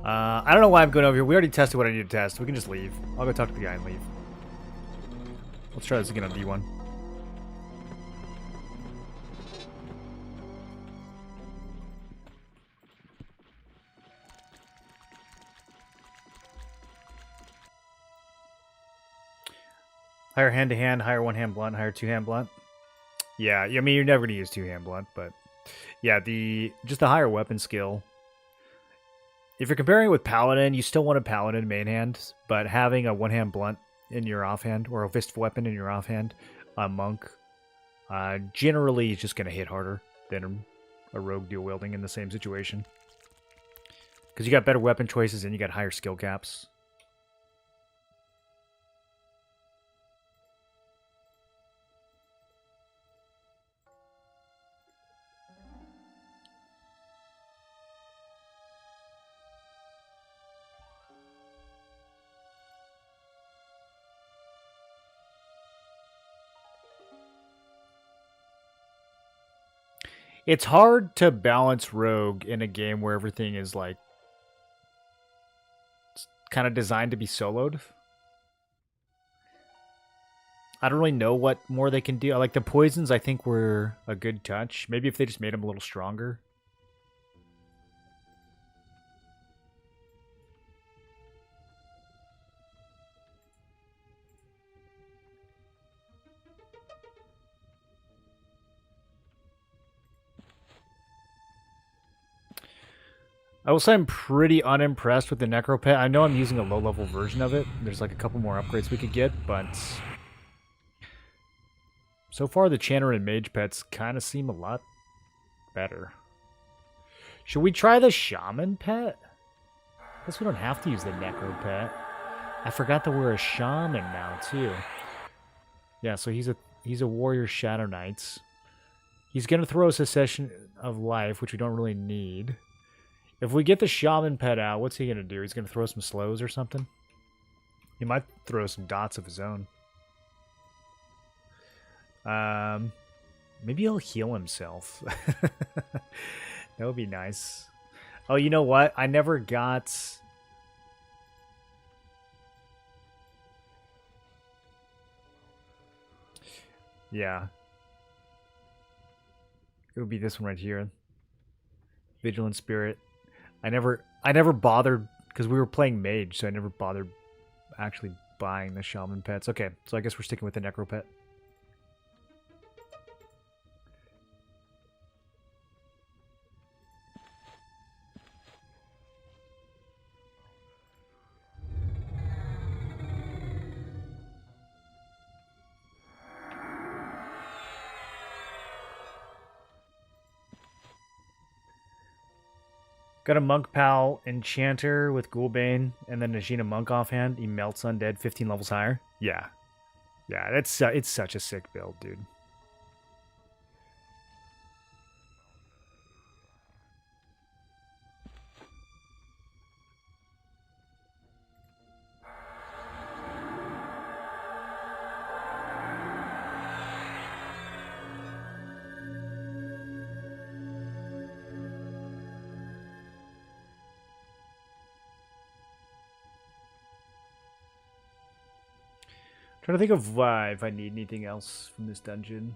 I don't know why I'm going over here. We already tested what I need to test. We can just leave. I'll go talk to the guy and leave. Let's try this again on D1. Higher hand-to-hand, higher one-hand blunt, higher two-hand blunt. Yeah, I mean, you're never going to use two-hand blunt, but... Yeah, just the higher weapon skill. If you're comparing it with Paladin, you still want a Paladin main hand, but having a one-hand blunt in your offhand, or a fist weapon in your offhand, Monk, generally is just going to hit harder than a Rogue dual wielding in the same situation. Because you got better weapon choices and you got higher skill caps. It's hard to balance Rogue in a game where everything is like kind of designed to be soloed. I don't really know what more they can do. Like the poisons, I think were a good touch. Maybe if they just made them a little stronger. I will say I'm pretty unimpressed with the Necro Pet. I know I'm using a low-level version of it. There's like a couple more upgrades we could get, but so far the Chanter and Mage Pets kind of seem a lot better. Should we try the Shaman Pet? I guess we don't have to use the Necro Pet. I forgot that we're a Shaman now, too. Yeah, so he's a Warrior Shadow Knights. He's going to throw us a Session of Life, which we don't really need. If we get the Shaman Pet out, what's he going to do? He's going to throw some slows or something? He might throw some dots of his own. Maybe he'll heal himself. That would be nice. Oh, you know what? I never got... Yeah. It would be this one right here. Vigilant Spirit. I never bothered, because we were playing Mage, so I never bothered actually buying the Shaman Pets. Okay, so I guess we're sticking with the Necro Pet. Got a Monk Pal Enchanter with Ghoulbane, and then Najina Monk offhand. He melts undead 15 levels higher. Yeah. Yeah, that's it's such a sick build, dude. Trying to think of if I need anything else from this dungeon.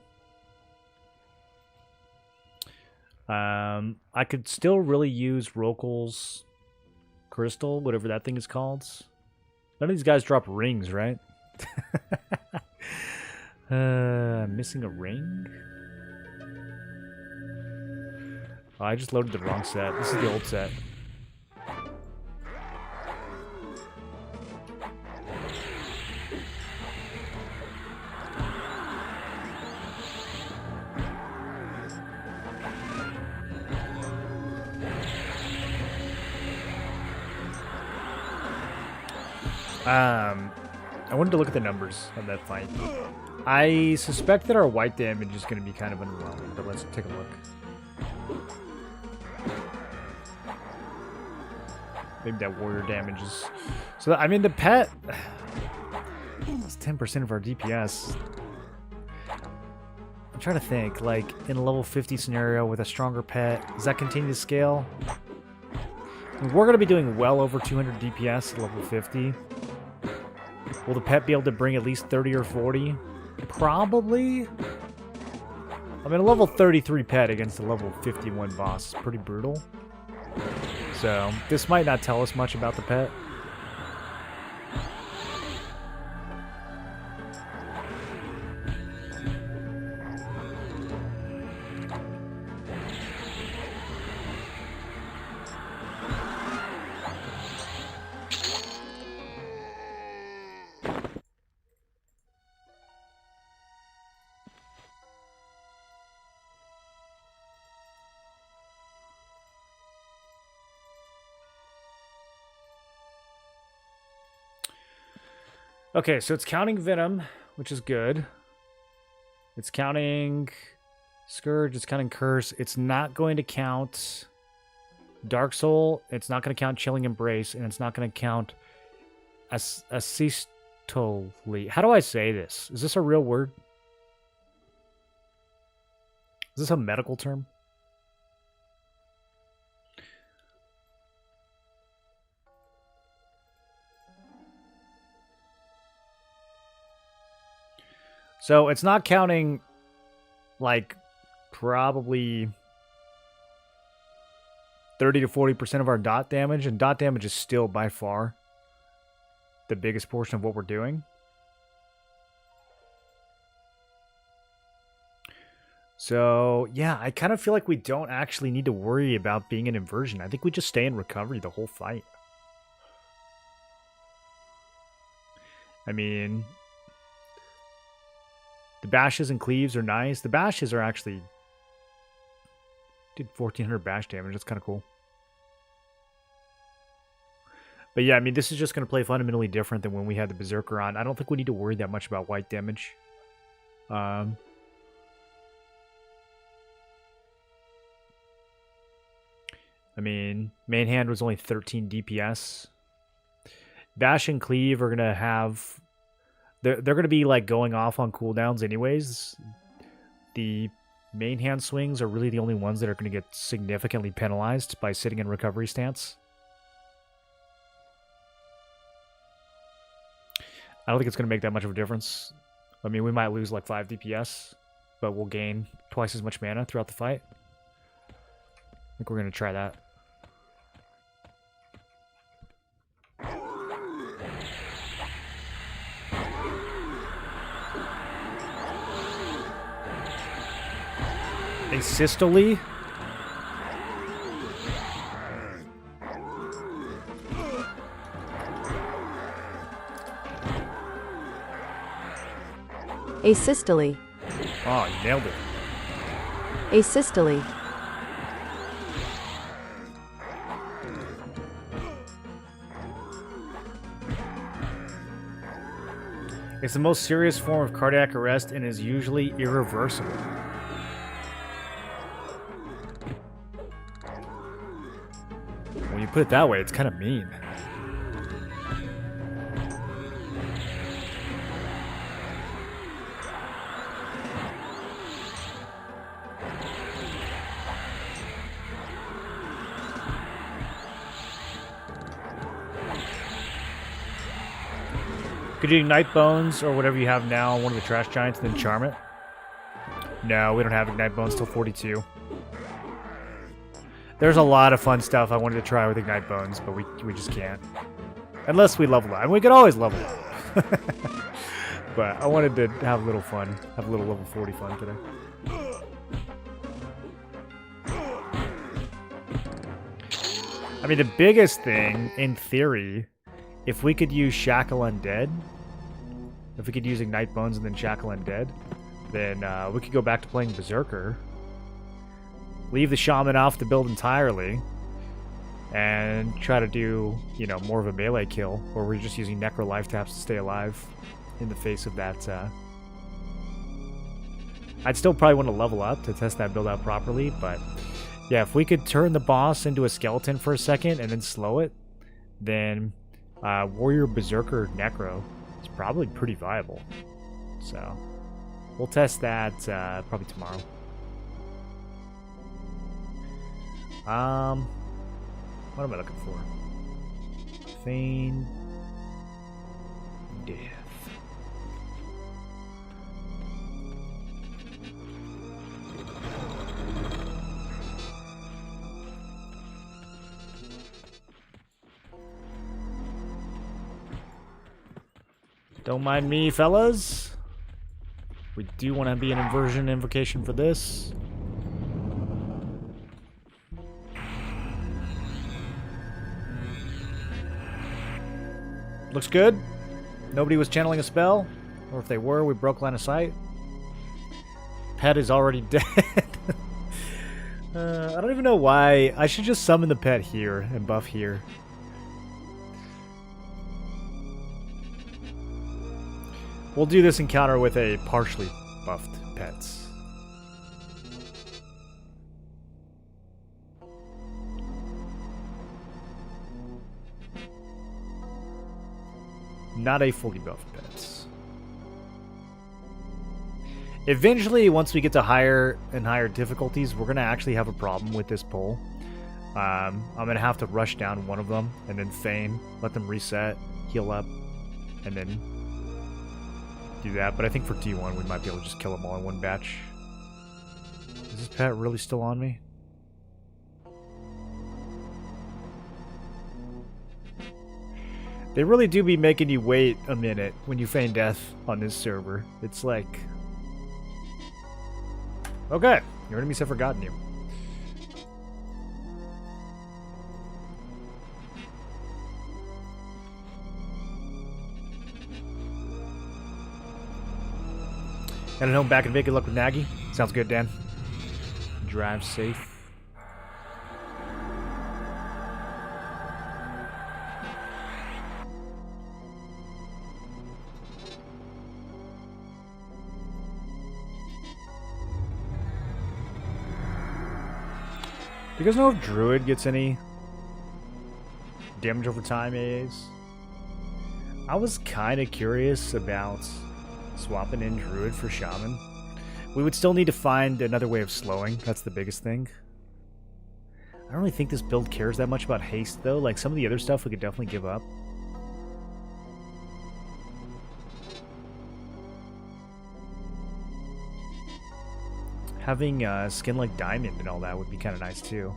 I could still really use Rokel's crystal, whatever that thing is called. None of these guys drop rings, right? Missing a ring? Oh, I just loaded the wrong set. This is the old set. I wanted to look at the numbers of that fight. I suspect that our white damage is going to be kind of underwhelming, but let's take a look. Maybe that warrior damage is... So, I mean, the pet... It's 10% of our DPS. I'm trying to think, like, in a level 50 scenario with a stronger pet, does that continue to scale? I mean, we're going to be doing well over 200 DPS at level 50. Will the pet be able to bring at least 30 or 40? Probably. I mean, a level 33 pet against a level 51 boss is pretty brutal. So, this might not tell us much about the pet. Okay, so it's counting Venom, which is good. It's counting Scourge, it's counting Curse. It's not going to count Dark Soul, it's not going to count Chilling Embrace, and it's not going to count Asystole. How do I say this? Is this a real word? Is this a medical term? So it's not counting, like, probably 30 to 40% of our dot damage, and dot damage is still by far the biggest portion of what we're doing. So, yeah, I kind of feel like we don't actually need to worry about being an inversion. I think we just stay in recovery the whole fight. I mean, the bashes and cleaves are nice. The bashes are actually... did 1400 bash damage. That's kind of cool. But yeah, I mean, this is just going to play fundamentally different than when we had the Berserker on. I don't think we need to worry that much about white damage. I mean, main hand was only 13 DPS. Bash and Cleave are going to have... They're going to be, like, going off on cooldowns anyways. The main hand swings are really the only ones that are going to get significantly penalized by sitting in recovery stance. I don't think it's going to make that much of a difference. I mean, we might lose like 5 DPS, but we'll gain twice as much mana throughout the fight. I think we're going to try that. Asystole? Asystole. Oh, you nailed it. Asystole. It's the most serious form of cardiac arrest and is usually irreversible. When you put it that way, it's kind of mean. Could you Ignite Bones or whatever you have now on one of the Trash Giants and then charm it? No, we don't have Ignite Bones till 42. There's a lot of fun stuff I wanted to try with Ignite Bones, but we just can't. Unless we level up. And we could always level up. But I wanted to have a little fun. Have a little level 40 fun today. I mean, the biggest thing, in theory, if we could use Shackle Undead, if we could use Ignite Bones and then Shackle Undead, then we could go back to playing Berserker, leave the Shaman off the build entirely, and try to do, you know, more of a melee kill, where we're just using Necro life taps to stay alive in the face of that. I'd still probably want to level up to test that build out properly, but yeah, if we could turn the boss into a skeleton for a second and then slow it, then Warrior Berserker Necro is probably pretty viable. So we'll test that probably tomorrow. What am I looking for? Feign Death. Don't mind me, fellas. We do want to be an inversion invocation for this. Looks good. Nobody was channeling a spell. Or if they were, we broke line of sight. Pet is already dead. I don't even know why. I should just summon the pet here and buff here. We'll do this encounter with a partially buffed pets. Not a fully buffed pets. Eventually, once we get to higher and higher difficulties, we're going to actually have a problem with this pull. I'm going to have to rush down one of them and then feign, let them reset, heal up, and then do that. But I think for T1 we might be able to just kill them all in one batch. Is this pet really still on me? They really do be making you wait a minute when you feign death on this server. It's like... Okay, your enemies have forgotten you. Heading home back and good luck with Nagy. Sounds good, Dan. Drive safe. Do you guys know if Druid gets any damage over time AAs? I was kind of curious about swapping in Druid for Shaman. We would still need to find another way of slowing. That's the biggest thing. I don't really think this build cares that much about haste, though. Like, some of the other stuff we could definitely give up. Having skin like Diamond and all that would be kind of nice, too.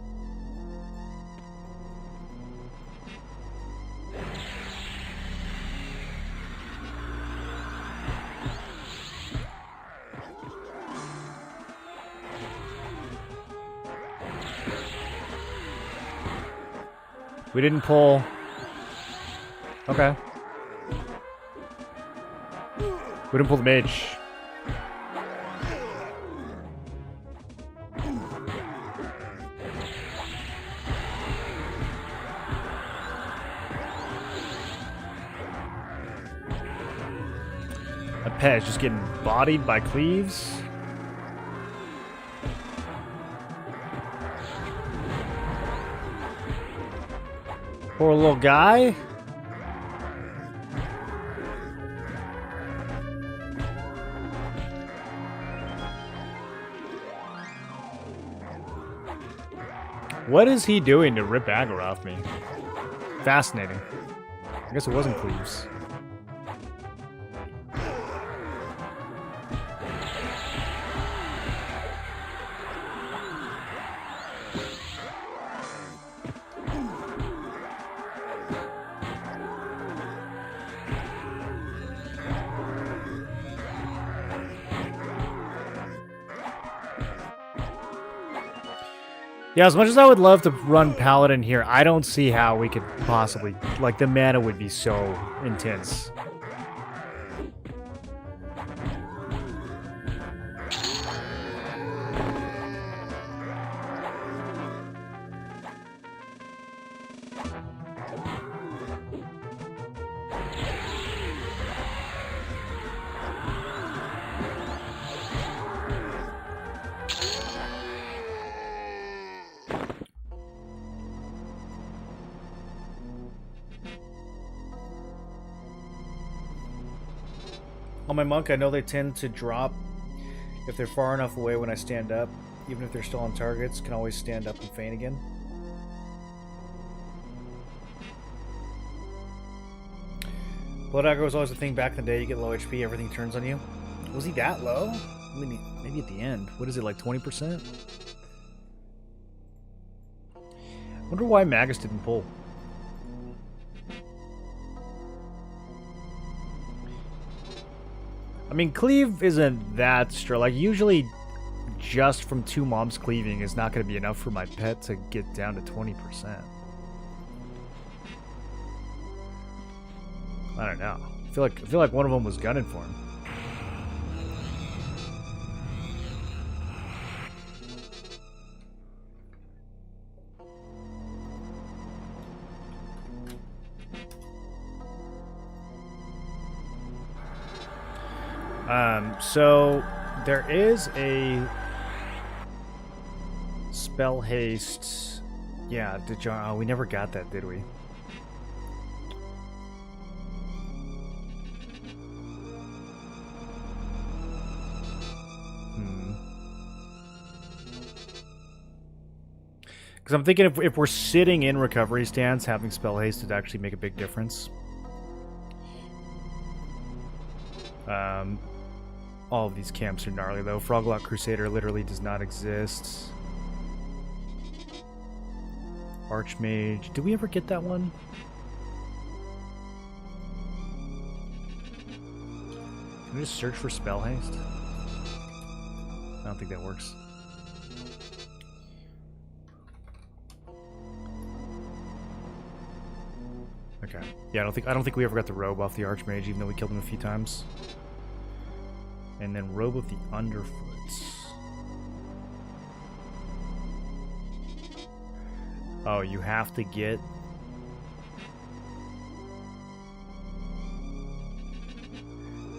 We didn't pull. Okay. We didn't pull the mage. A pet is just getting bodied by cleaves. Poor little guy. What is he doing to rip aggro off me? Fascinating. I guess it wasn't cleaves. Yeah, as much as I would love to run Paladin here, I don't see how we could possibly... Like, the mana would be so intense. On my monk, I know they tend to drop if they're far enough away when I stand up. Even if they're still on targets, can always stand up and feint again. Blood aggro was always a thing back in the day. You get low HP, everything turns on you. Was he that low? I mean, maybe at the end. What is it, like 20%? Wonder why Magus didn't pull. I mean, cleave isn't that strong. Like, usually just from 2 mobs cleaving is not going to be enough for my pet to get down to 20%. I don't know. I feel like one of them was gunning for him. So there is a spell haste. Yeah, oh, we never got that, did we? Because I'm thinking if we're sitting in recovery stance, having spell haste would actually make a big difference. All of these camps are gnarly, though. Froglock Crusader literally does not exist. Archmage. Did we ever get that one? Can we just search for spell haste? I don't think that works. Okay. Yeah, I don't think we ever got the robe off the Archmage, even though we killed him a few times. And then robe of the Underfoots. Oh, you have to get...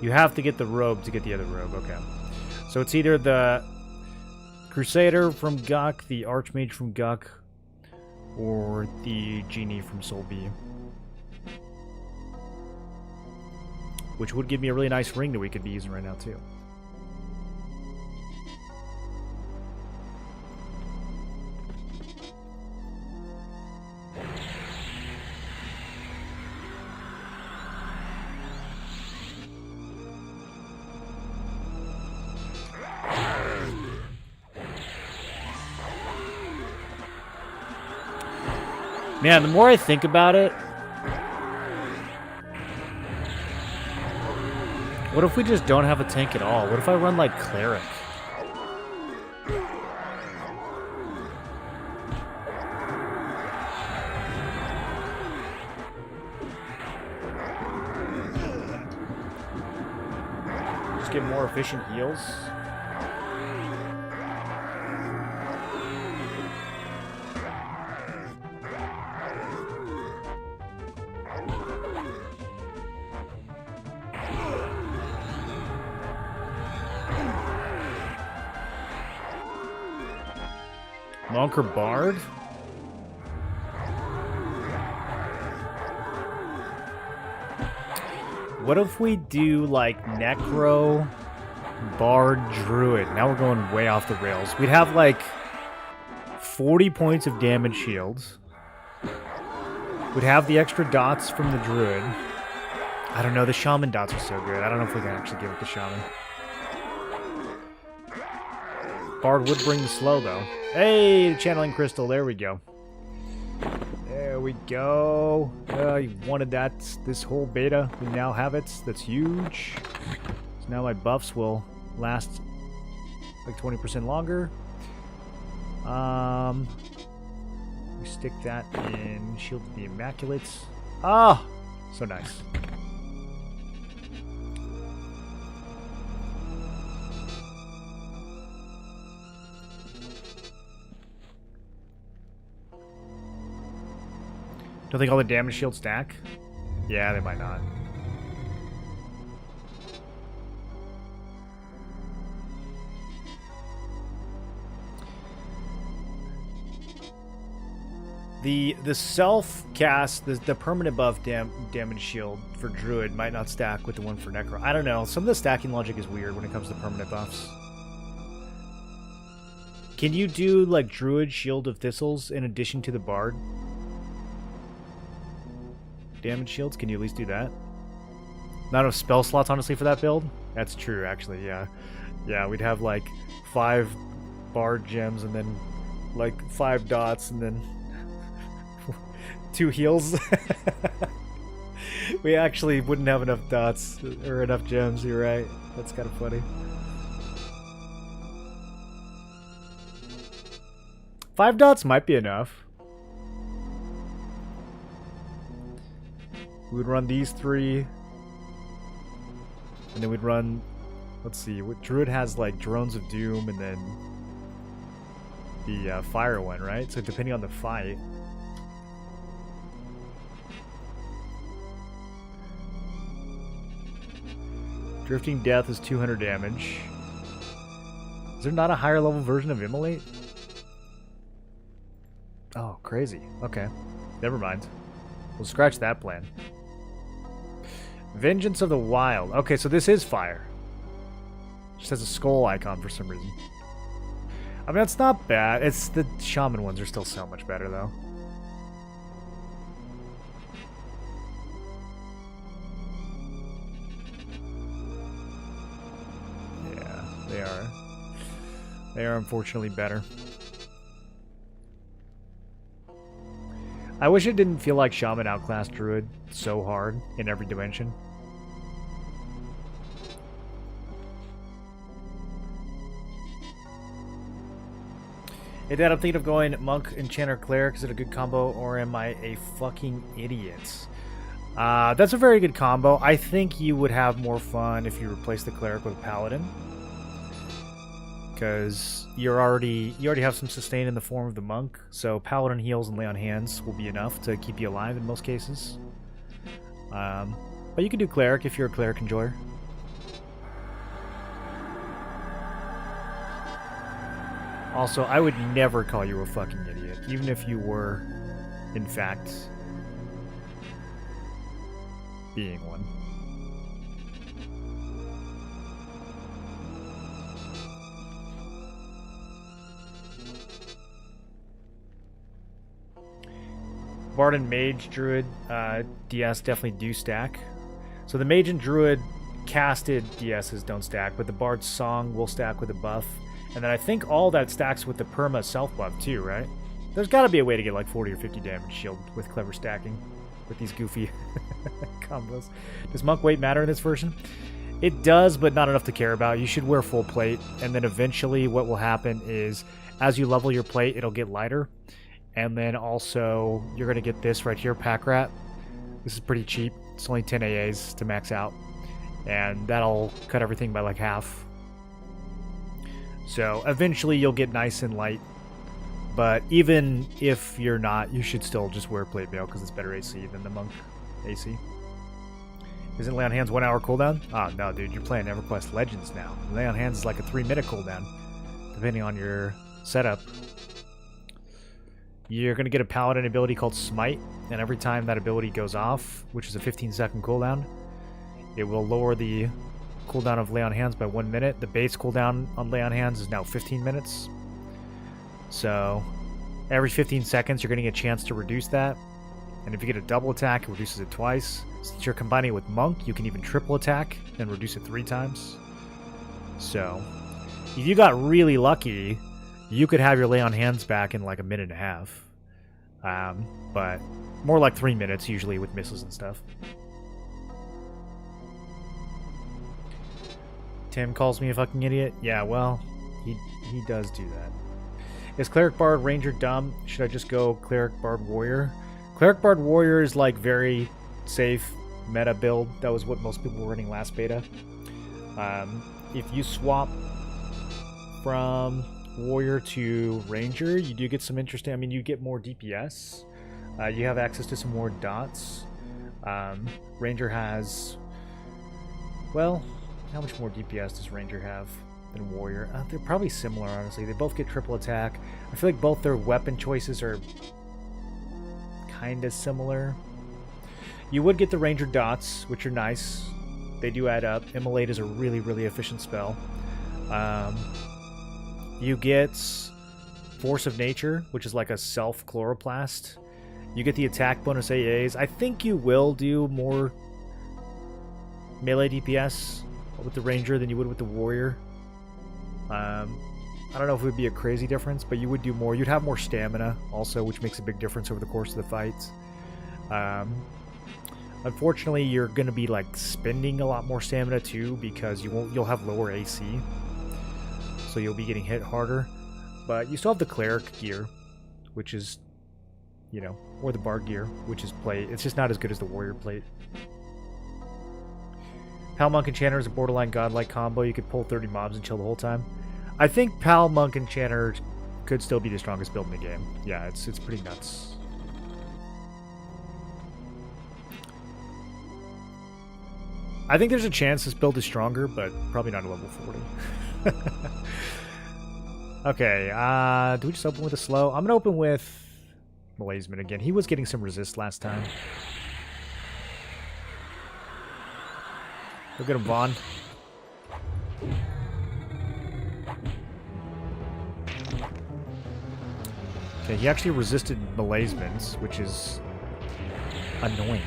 You have to get the robe to get the other robe, okay. So it's either the Crusader from Guk, the Archmage from Guk, or the Genie from Soul B. Which would give me a really nice ring that we could be using right now, too. Man, the more I think about it, what if we just don't have a tank at all? What if I run like Cleric? Just get more efficient heals? Monk or Bard? What if we do like Necro, Bard, Druid? Now we're going way off the rails. We'd have like 40 points of damage shields. We'd have the extra dots from the Druid. I don't know, the Shaman dots are so good. I don't know if we can actually give it the Shaman. Bard would bring the slow, though. Hey, the Channeling Crystal. There we go. There we go. You wanted that this whole beta. We now have it. That's huge. So now my buffs will last like 20% longer. We stick that in Shield of the Immaculates. Ah! So nice. Don't think all the damage shields stack? Yeah, they might not. The self cast, the permanent buff damage shield for Druid might not stack with the one for Necro. I don't know. Some of the stacking logic is weird when it comes to permanent buffs. Can you do like Druid Shield of Thistles in addition to the Bard damage shields? Can you at least do that? Not enough spell slots, honestly, for that build. That's true, actually. Yeah, we'd have like 5 Bard gems and then like 5 dots and then 2 heals. We actually wouldn't have enough dots or enough gems. You're right. That's kind of funny. 5 dots might be enough. We would run these 3. And then we'd run... Let's see. What Druid has like Drones of Doom and then the Fire one, right? So depending on the fight... Drifting Death is 200 damage. Is there not a higher level version of Immolate? Oh, crazy. Okay. Never mind. We'll scratch that plan. Vengeance of the Wild. Okay, so this is fire. Just has a skull icon for some reason. I mean, that's not bad. It's the Shaman ones are still so much better, though. Yeah, they are. They are unfortunately better. I wish it didn't feel like Shaman outclassed Druid so hard in every dimension. Instead, I'm thinking of going Monk, Enchanter, Cleric. Is it a good combo, or am I a fucking idiot? That's a very good combo. I think you would have more fun if you replace the Cleric with Paladin. Because you already have some sustain in the form of the Monk, so Paladin heals and Lay on Hands will be enough to keep you alive in most cases. But you can do Cleric if you're a Cleric enjoyer. Also, I would never call you a fucking idiot, even if you were, in fact, being one. Bard and Mage Druid DS definitely do stack. So the Mage and Druid casted DSs don't stack, but the Bard's Song will stack with a buff. And then I think all that stacks with the perma self buff too, right? There's got to be a way to get like 40 or 50 damage shield with clever stacking with these goofy combos. Does monk weight matter in this version? It does, but not enough to care about. You should wear full plate, and then eventually what will happen is as you level your plate, it'll get lighter. And then also you're going to get this right here, Pack Rat. This is pretty cheap. It's only 10 AAs to max out, and that'll cut everything by like half. So eventually you'll get nice and light, but even if you're not, you should still just wear plate mail because it's better AC than the monk AC. Isn't Lay on Hands 1 hour cooldown? Oh no, dude, you're playing Everquest Legends now. Lay on Hands is like a 3-minute cooldown, depending on your setup. You're going to get a paladin ability called Smite, and every time that ability goes off, which is a 15-second cooldown, it will lower the cooldown of Lay on Hands by 1 minute. The base cooldown on Lay on Hands is now 15 minutes. So every 15 seconds you're getting a chance to reduce that. And if you get a double attack, it reduces it twice. Since you're combining it with Monk, you can even triple attack and reduce it 3 times. So if you got really lucky, you could have your Lay on Hands back in like a minute and a half. But more like 3 minutes usually with misses and stuff. Tim calls me a fucking idiot. Yeah, well, he does do that. Is Cleric Bard Ranger dumb? Should I just go Cleric Bard Warrior? Cleric Bard Warrior is like very safe meta build. That was what most people were running last beta. If you swap from Warrior to Ranger, you do get some interesting. I mean, you get more DPS. You have access to some more dots. Ranger has, well, how much more DPS does Ranger have than Warrior? They're probably similar, honestly. They both get triple attack. I feel like both their weapon choices are kind of similar. You would get the Ranger dots, which are nice. They do add up. Immolate is a really, really efficient spell. You get Force of Nature, which is like a self-chloroplast. You get the attack bonus AAs. I think you will do more melee DPS with the Ranger than you would with the Warrior. I don't know if it would be a crazy difference, but you would do more. You'd have more stamina also, which makes a big difference over the course of the fight. Unfortunately, you're going to be like spending a lot more stamina too, because you'll have lower AC. So you'll be getting hit harder. But you still have the Cleric gear, which is, you know, or the Bard gear, which is plate. It's just not as good as the Warrior plate. Pal Monk Enchanter is a borderline godlike combo. You could pull 30 mobs and chill the whole time. I think Pal Monk Enchanter could still be the strongest build in the game. Yeah, it's pretty nuts. I think there's a chance this build is stronger, but probably not at level 40. Okay, do we just open with a slow? I'm going to open with Malaisman again. He was getting some resist last time. Go get him, Vaughn. Okay, he actually resisted Malaisman's, which is annoying.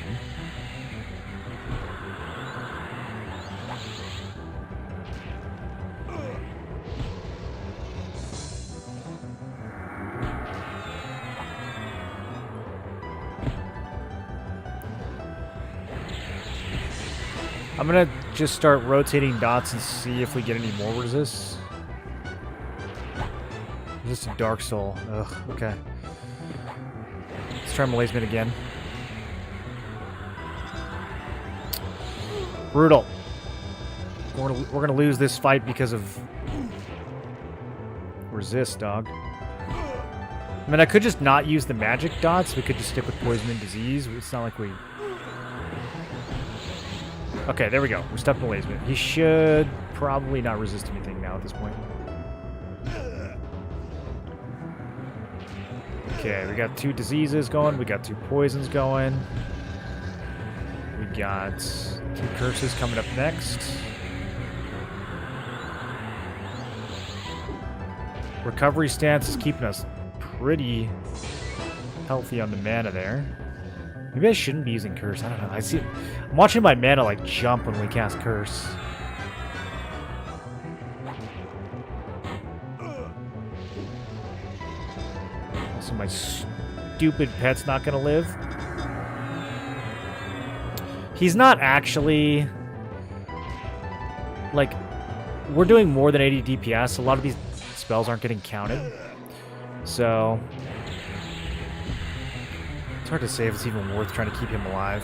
I'm gonna just start rotating dots and see if we get any more resists. Resisted Dark Soul. Ugh, okay. Let's try Malazement again. Brutal. We're gonna lose this fight because of resist, dog. I mean, I could just not use the magic dots. We could just stick with poison and disease. It's not like we... Okay, there we go. We're stuck in Malazement. He should probably not resist anything now at this point. Okay, we got 2 diseases going. We got 2 poisons going. We got 2 curses coming up next. Recovery stance is keeping us pretty healthy on the mana there. Maybe I shouldn't be using curse. I don't know. I'm watching my mana like jump when we cast curse. Also, my stupid pet's not gonna live. He's not actually like, we're doing more than 80 DPS. A lot of these spells aren't getting counted, so it's hard to say if it's even worth trying to keep him alive.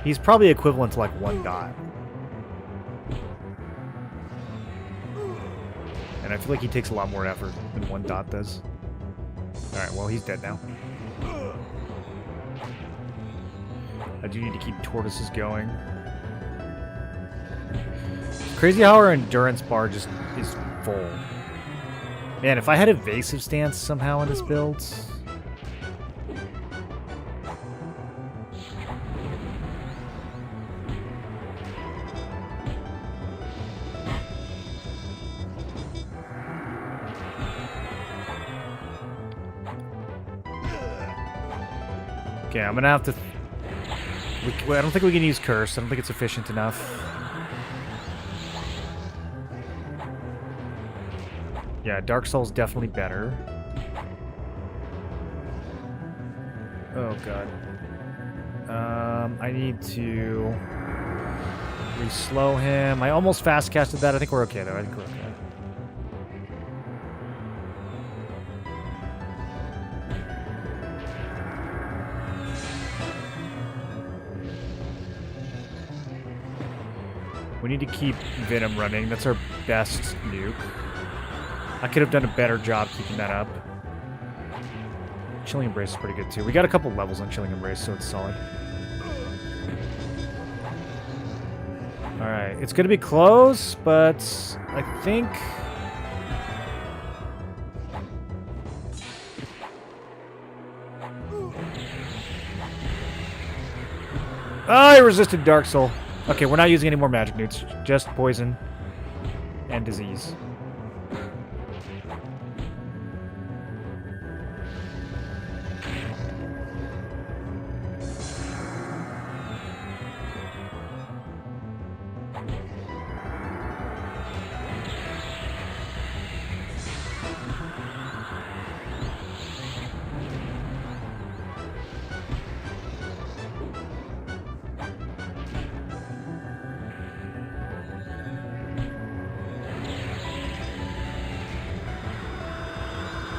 He's probably equivalent to like 1 dot, and I feel like he takes a lot more effort than 1 dot does. Alright, well, he's dead now. I do need to keep tortoises going. It's crazy how our endurance bar just is full. Man, if I had evasive stance somehow in this build... Okay, I'm gonna have to... I don't think we can use Curse. I don't think it's efficient enough. Yeah, Dark Soul's definitely better. Oh, God. I need to re-slow him. I almost fast-casted that. I think we're okay, though. I think we're okay. We need to keep Venom running. That's our best nuke. I could have done a better job keeping that up. Chilling Embrace is pretty good, too. We got a couple levels on Chilling Embrace, so it's solid. Alright, it's going to be close, but I think... I resisted Dark Soul. Okay, we're not using any more magic newts. Just poison and disease.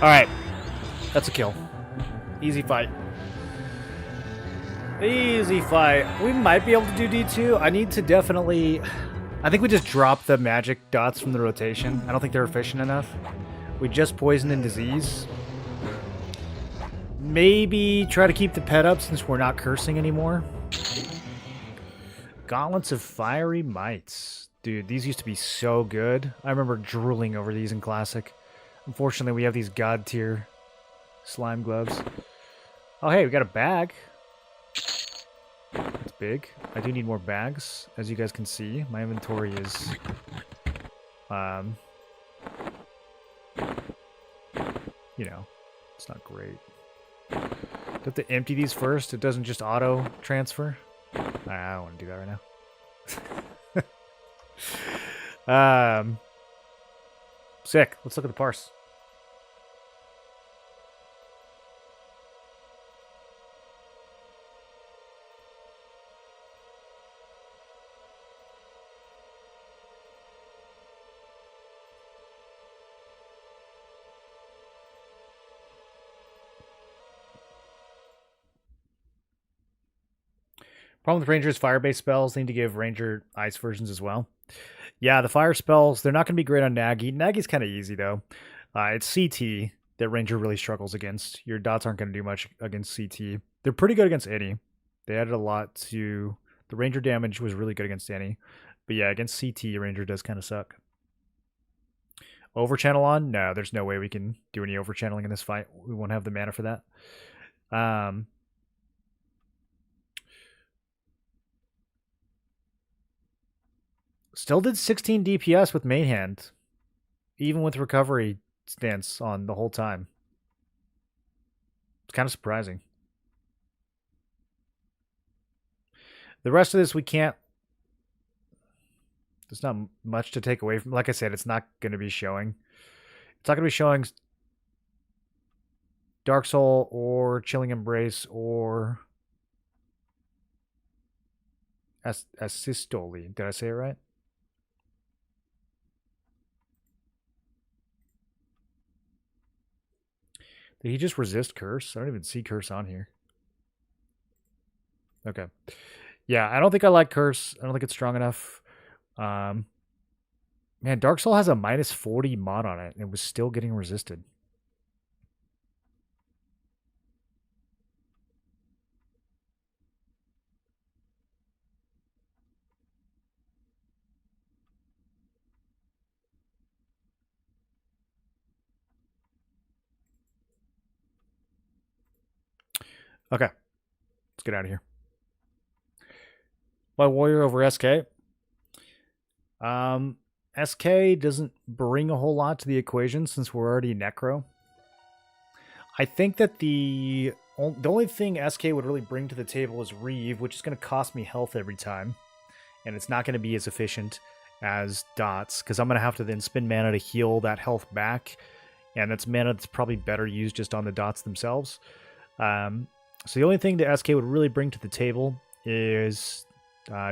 Alright. That's a kill. Easy fight. Easy fight. We might be able to do D2. I need to definitely... I think we just dropped the magic dots from the rotation. I don't think they're efficient enough. We just poison and disease. Maybe try to keep the pet up since we're not cursing anymore. Gauntlets of Fiery Mites. Dude, these used to be so good. I remember drooling over these in Classic. Unfortunately, we have these god tier slime gloves. Oh, hey, we got a bag. It's big. I do need more bags. As you guys can see, my inventory is... you know, it's not great. Do I have to empty these first? It doesn't just auto-transfer? I don't want to do that right now. Sick. Let's look at the parse. Problem with Ranger's fire-based spells, they need to give Ranger ice versions as well. Yeah, the fire spells, they're not going to be great on Nagy. Nagy's kind of easy, though. It's CT that Ranger really struggles against. Your dots aren't going to do much against CT. They're pretty good against any. They added a lot to... The Ranger damage was really good against any. But yeah, against CT, Ranger does kind of suck. Overchannel on? No, there's no way we can do any overchanneling in this fight. We won't have the mana for that. Still did 16 DPS with main hand, even with recovery stance on the whole time. It's kind of surprising. The rest of this we can't. There's not much to take away from. Like I said, it's not going to be showing. It's not going to be showing Dark Soul or Chilling Embrace or Asystole. Did I say it right? Did he just resist Curse? I don't even see Curse on here. Okay. Yeah, I don't think I like Curse. I don't think it's strong enough. Man, Dark Soul has a minus 40 mod on it, and it was still getting resisted. Okay, let's get out of here. My Warrior over SK. SK doesn't bring a whole lot to the equation since we're already Necro. I think that the only thing SK would really bring to the table is Reeve, which is going to cost me health every time. And it's not going to be as efficient as Dots, because I'm going to have to then spend mana to heal that health back. And that's mana that's probably better used just on the Dots themselves. So the only thing that SK would really bring to the table is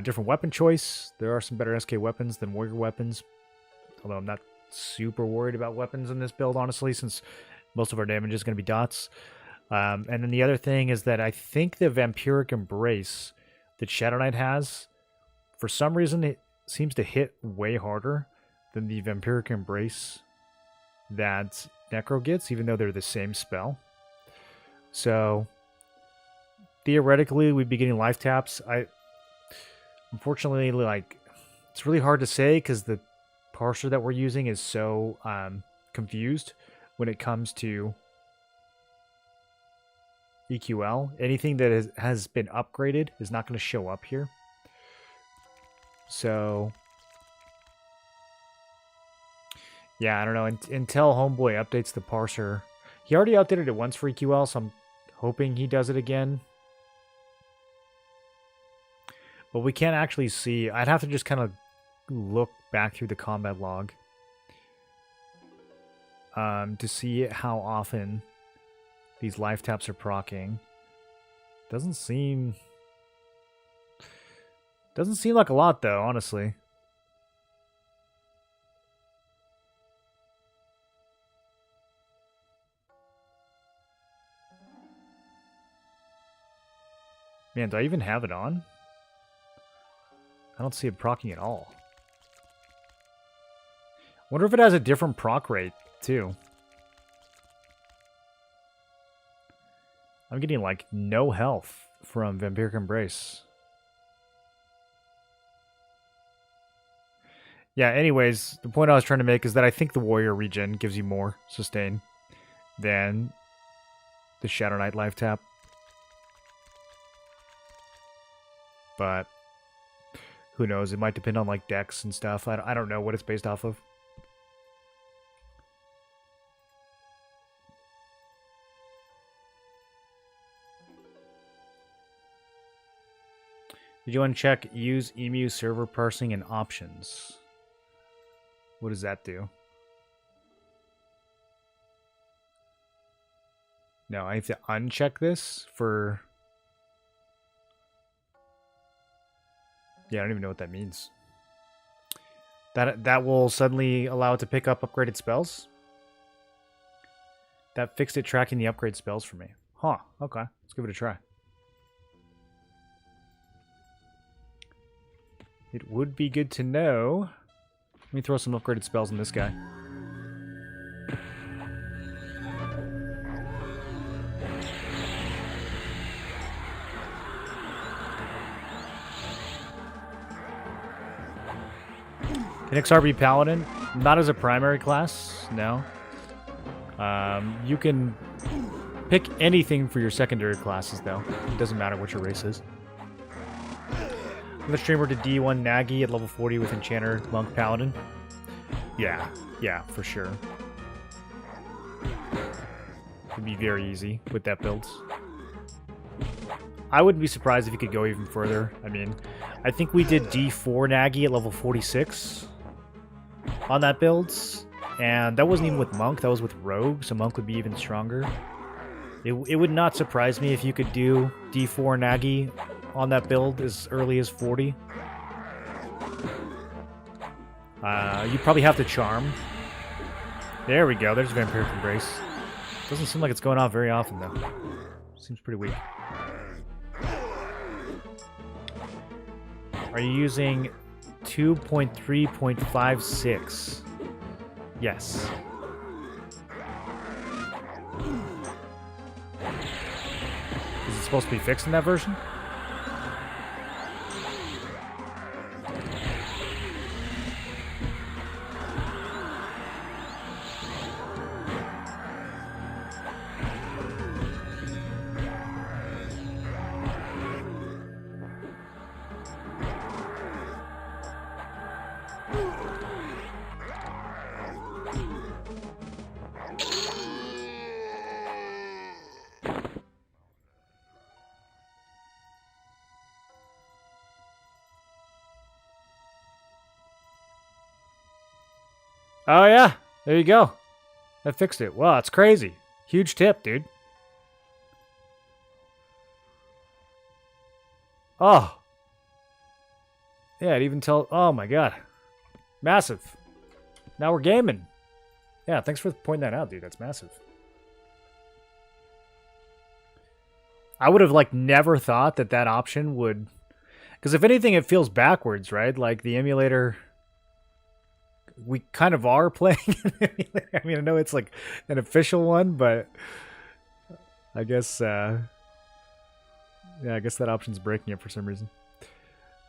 different weapon choice. There are some better SK weapons than Warrior weapons, although I'm not super worried about weapons in this build, honestly, since most of our damage is going to be dots. And then the other thing is that I think the Vampiric Embrace that Shadow Knight has, for some reason, it seems to hit way harder than the Vampiric Embrace that Necro gets, even though they're the same spell. So theoretically, we'd be getting life taps. Unfortunately, like, it's really hard to say because the parser that we're using is so confused when it comes to EQL. Anything that has been upgraded is not going to show up here. So, yeah, I don't know. Until Homeboy updates the parser. He already updated it once for EQL, so I'm hoping he does it again. But we can't actually see. I'd have to just kind of look back through the combat log to see how often these life taps are proccing. Doesn't seem like a lot, though, honestly. Man, do I even have it on? I don't see it proccing at all. Wonder if it has a different proc rate, too. I'm getting, like, no health from Vampiric Embrace. Yeah, anyways, the point I was trying to make is that I think the Warrior regen gives you more sustain than the Shadow Knight life tap. But who knows? It might depend on, like, decks and stuff. I don't know what it's based off of. Did you uncheck use emu server parsing and options? What does that do? No, I have to uncheck this for... Yeah, I don't even know what that means. That will suddenly allow it to pick up upgraded spells? That fixed it tracking the upgrade spells for me. Huh, okay. Let's give it a try. it would be good to know. Let me throw some upgraded spells on this guy. NXRB Paladin, not as a primary class, no. You can pick anything for your secondary classes, though. It doesn't matter what your race is. I'm the streamer to D1 Nagi at level 40 with Enchanter, Monk, Paladin. Yeah, for sure. It'd be very easy with that build. I wouldn't be surprised if you could go even further. I mean, I think we did D4 Nagi at level 46 on that build. And that wasn't even with Monk, that was with Rogue, so Monk would be even stronger. It would not surprise me if you could do D4 Nagi on that build as early as 40. You probably have to Charm. There we go, there's Vampiric Embrace. Doesn't seem like it's going off very often, though. Seems pretty weak. Are you using 2.3.56? Yes. Is it supposed to be fixed in that version? Oh, yeah. There you go. That fixed it. Wow, it's crazy. Huge tip, dude. Oh. Yeah, it even tell... Oh, my God. Massive. Now we're gaming. Yeah, thanks for pointing that out, dude. That's massive. I would have, like, never thought that that option would... Because if anything, it feels backwards, right? Like, the emulator... We kind of are playing an emulator. I mean, I know it's like an official one, but I guess, yeah, I guess that option's breaking it for some reason.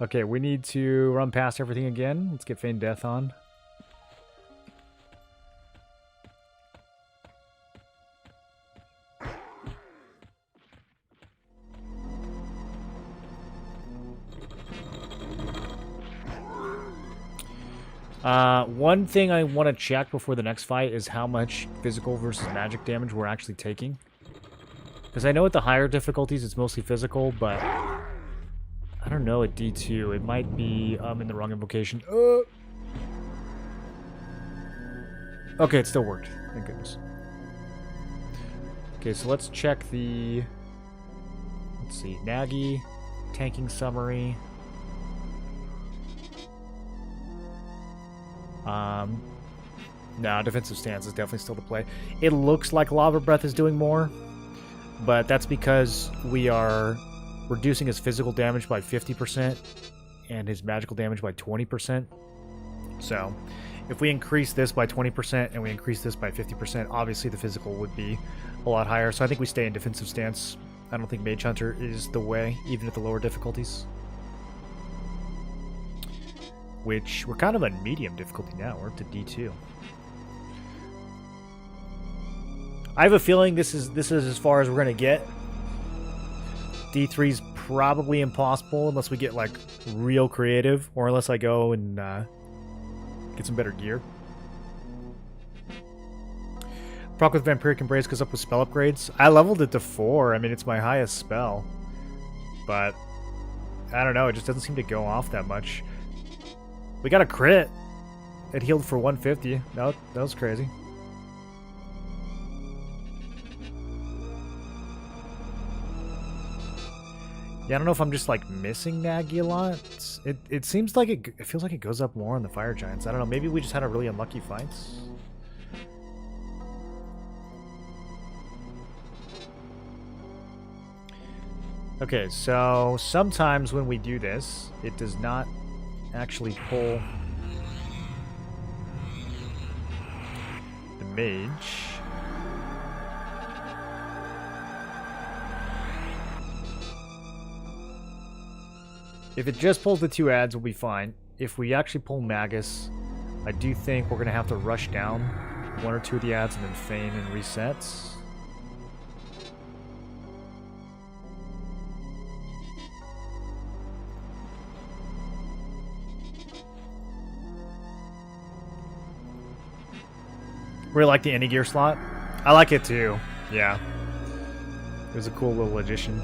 Okay, we need to run past everything again. Let's get Feigned Death on. One thing I want to check before the next fight is how much physical versus magic damage we're actually taking. Because I know at the higher difficulties it's mostly physical, but I don't know at D2. It might be in the wrong invocation. Okay, it still worked. Thank goodness. Okay, so let's check the... Let's see. Nagi, tanking summary... No, defensive stance is definitely still the play. It looks like Lava Breath is doing more, but that's because we are reducing his physical damage by 50% and his magical damage by 20%. So, if we increase this by 20% and we increase this by 50%, obviously the physical would be a lot higher. So I think we stay in defensive stance. I don't think Mage Hunter is the way, even at the lower difficulties. Which, we're kind of on medium difficulty now. We're up to D2. I have a feeling this is as far as we're going to get. D3's probably impossible unless we get, like, real creative. Or unless I go and get some better gear. Proc with Vampiric Embrace goes up with spell upgrades. I leveled it to 4. I mean, it's my highest spell. But, I don't know. It just doesn't seem to go off that much. We got a crit. It healed for 150. That was crazy. Yeah, I don't know if I'm just like missing Nagi a lot. It seems like it feels like it goes up more on the Fire Giants. I don't know. Maybe we just had a really unlucky fights. Okay, so sometimes when we do this, it does not actually pull the mage. If it just pulls the 2 ads, we'll be fine. If we actually pull Magus, I do think we're going to have to rush down 1 or 2 of the ads and then feign and resets. Really like the any gear slot. I like it too. Yeah. It was a cool little addition.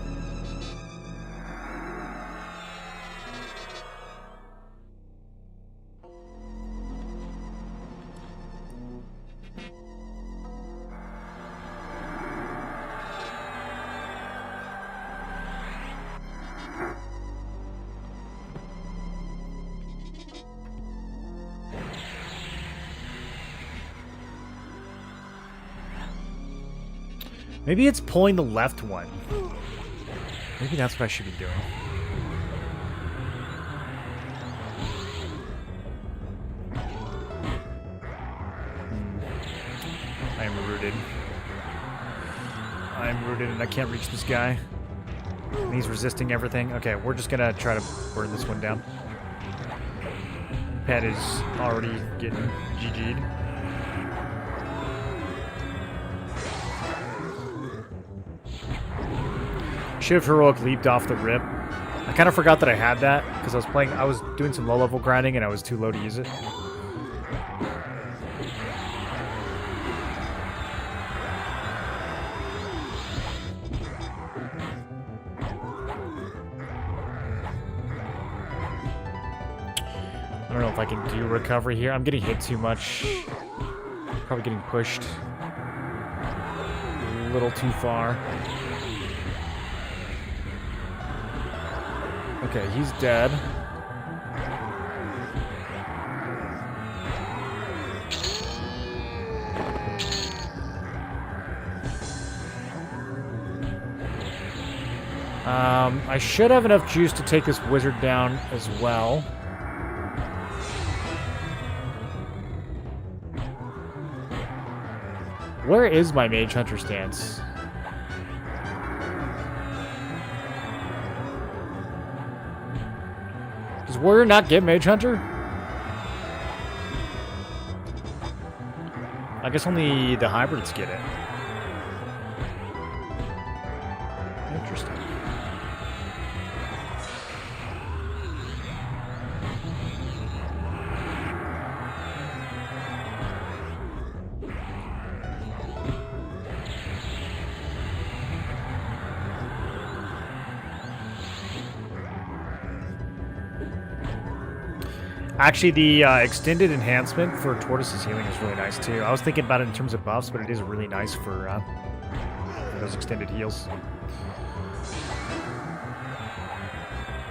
Maybe it's pulling the left one. Maybe that's what I should be doing. I am rooted. I am rooted and I can't reach this guy. And he's resisting everything. Okay, we're just gonna try to burn this one down. Pet is already getting GG'd. Should have heroic leaped off the rip. I kind of forgot that I had that because I was doing some low level grinding and I was too low to use it. I don't know if I can do recovery here. I'm getting hit too much. Probably getting pushed a little too far. Okay, he's dead. I should have enough juice to take this wizard down as well. Where is my mage hunter stance? Does Warrior not get Mage Hunter? I guess only the hybrids get it. Interesting. Actually, the extended enhancement for Tortoise's healing is really nice, too. I was thinking about it in terms of buffs, but it is really nice for those extended heals.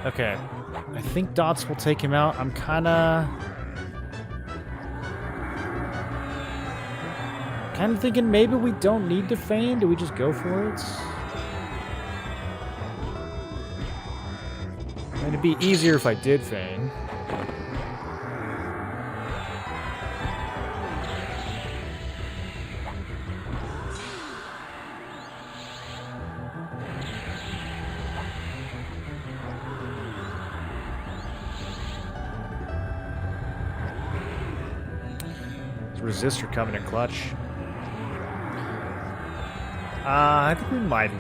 Okay. I think Dots will take him out. I'm kind of thinking maybe we don't need to feign. Do we just go for it? It'd be easier if I did feign. Resistor coming in clutch. I think we might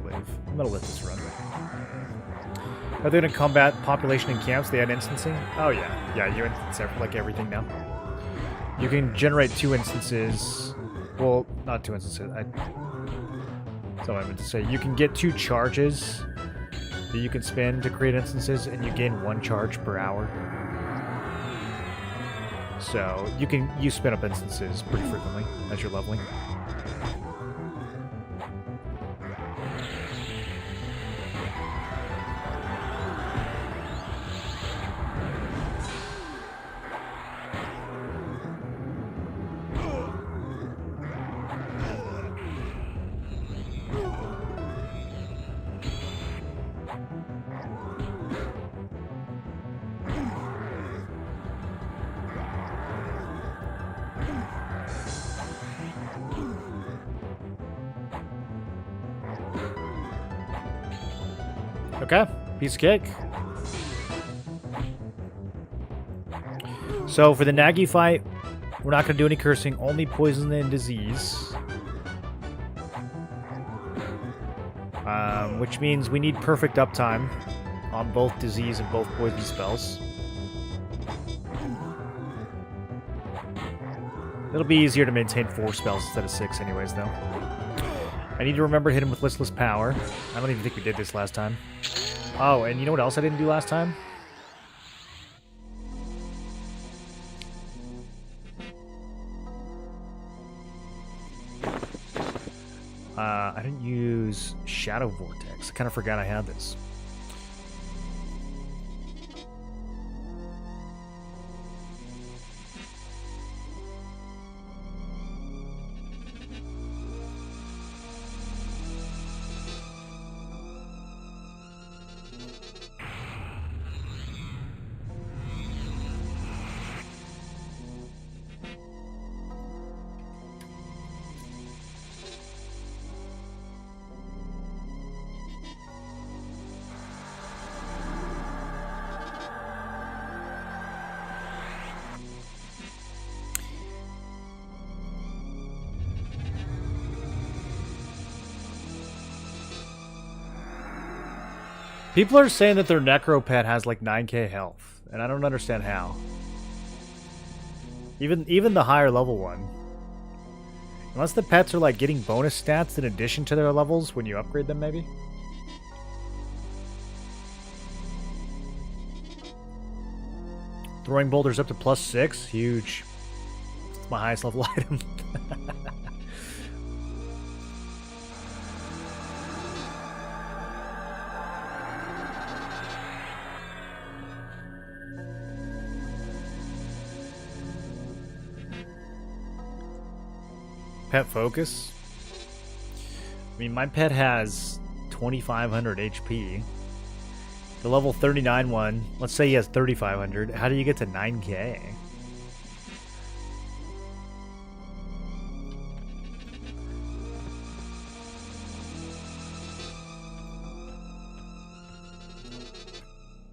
live. I'm gonna let this run. Are they gonna combat population in camps? They had instancing? Oh yeah. You instance everything now. You can generate 2 instances. Well, not 2 instances. That's what I meant to say. You can get 2 charges that you can spend to create instances, and you gain 1 charge per hour. So you spin up instances pretty frequently as you're leveling. Okay, piece of cake. So for the Nagy fight, we're not going to do any cursing, only poison and disease. Which means we need perfect uptime on both disease and both poison spells. It'll be easier to maintain 4 spells instead of 6 anyways, though. I need to remember to hit him with Listless Power. I don't even think we did this last time. Oh, and you know what else I didn't do last time? I didn't use Shadow Vortex. I kind of forgot I had this. People are saying that their Necro pet has like 9k health, and I don't understand how. Even the higher level one. Unless the pets are like getting bonus stats in addition to their levels when you upgrade them, maybe? Throwing boulders up to +6, huge. It's my highest level item. Pet focus. I mean, my pet has 2,500 HP. The level 39 one, let's say he has 3,500. How do you get to 9k?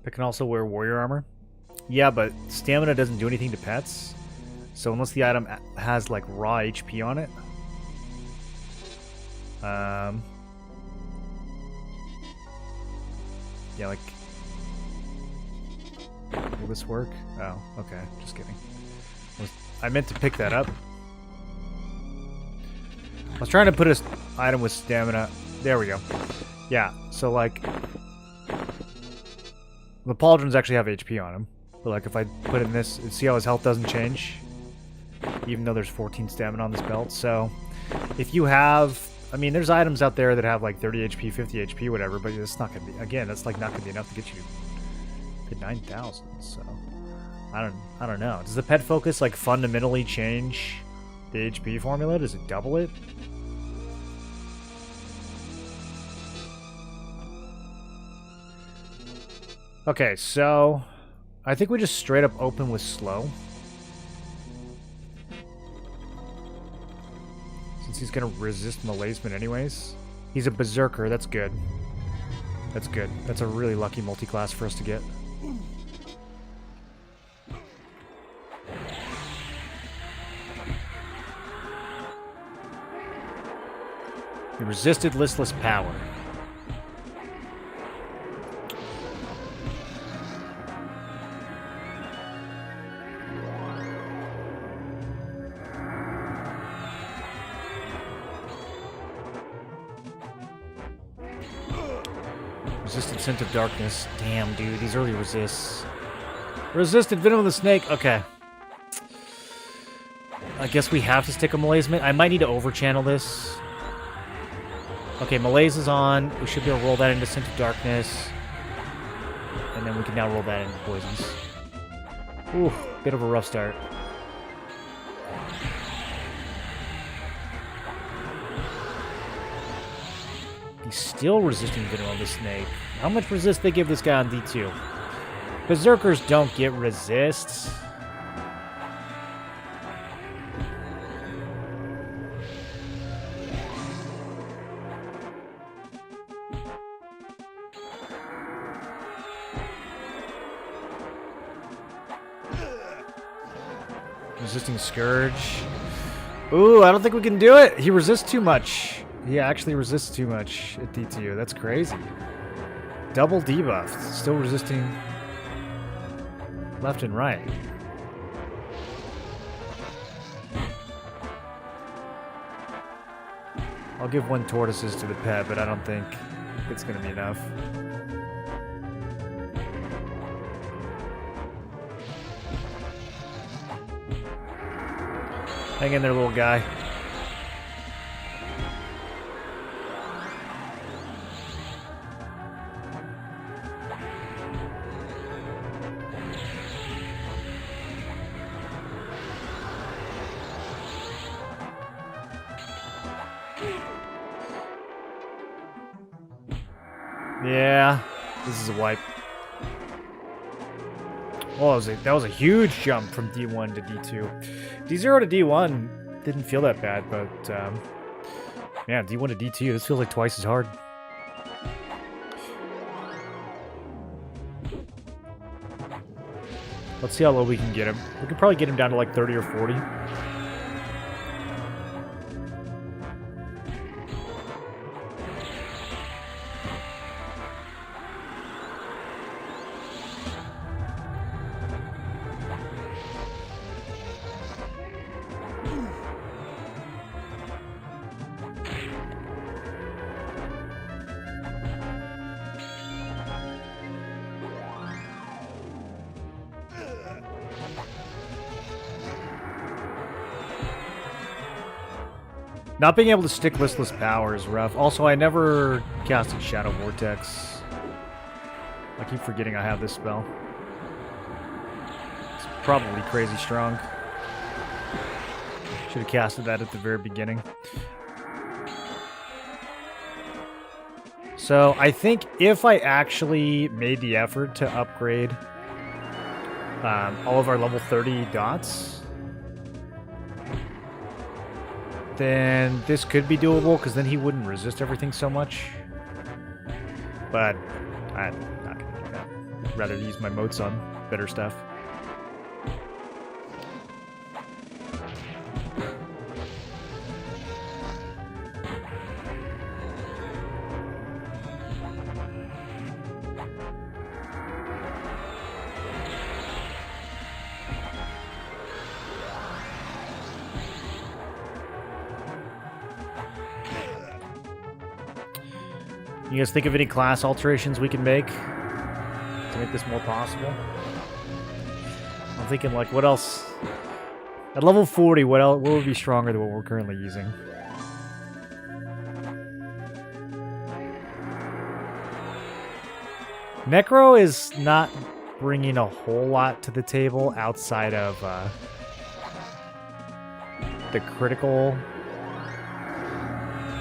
It can also wear warrior armor. Yeah, but stamina doesn't do anything to pets. So unless the item has like raw HP on it. Yeah, like... Will this work? Oh, okay. Just kidding. I meant to pick that up. I was trying to put an item with stamina. There we go. Yeah, so like... The pauldrons actually have HP on him. But like if I put in this, see how his health doesn't change? Even though there's 14 stamina on this belt. So if you have... I mean, there's items out there that have like 30 HP, 50 HP, whatever, but it's not going to be... Again, that's like not going to be enough to get you to 9,000, so... I don't know. Does the pet focus like fundamentally change the HP formula? Does it double it? Okay, so... I think we just straight up open with slow. Since he's going to resist Malazement anyways. He's a Berserker, that's good. That's good. That's a really lucky multi-class for us to get. He resisted Listless Power. Resisted Scent of Darkness. Damn, dude, these early resists. Resisted Venom of the Snake. Okay. I guess we have to stick a Malazement. I might need to overchannel this. Okay, Malaise is on. We should be able to roll that into Scent of Darkness. And then we can now roll that into Poisons. Ooh, bit of a rough start. He's still resisting Venom of the Snake. How much resist they give this guy on D2? Berserkers don't get resists. Resisting Scourge. Ooh, I don't think we can do it. He resists too much. He actually resists too much at D2. That's crazy. Double debuff. Still resisting left and right. I'll give 1 tortoises to the pet, but I don't think it's going to be enough. Hang in there, little guy. Yeah, this is a wipe. Oh, that was a huge jump from D1 to D2. D0 to D1 didn't feel that bad, but yeah, D1 to D2, this feels like twice as hard. Let's see how low we can get him. We could probably get him down to like 30 or 40. Not being able to stick listless power is rough. Also, I never casted Shadow Vortex. I keep forgetting I have this spell. It's probably crazy strong. Should have casted that at the very beginning. So I think if I actually made the effort to upgrade all of our level 30 dots, then this could be doable, because then he wouldn't resist everything so much. But I'm not going to do that. I'd rather use my motes on better stuff. You guys think of any class alterations we can make to make this more possible? I'm thinking, like, what else? At level 40, what would be stronger than what we're currently using? Necro is not bringing a whole lot to the table outside of the critical.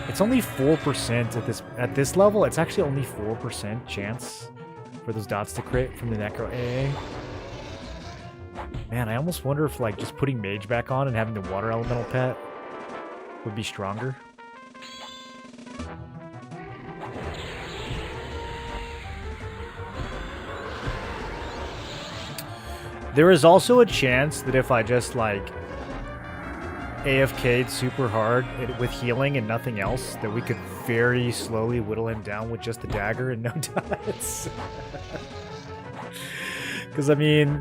It's only 4% at this level. It's actually only 4% chance for those dots to crit from the Necro AA. Man, I almost wonder if, like, just putting Mage back on and having the Water Elemental pet would be stronger. There is also a chance that if I just, like, AFK'd super hard with healing and nothing else, that we could very slowly whittle him down with just the dagger and no dots. Because, I mean,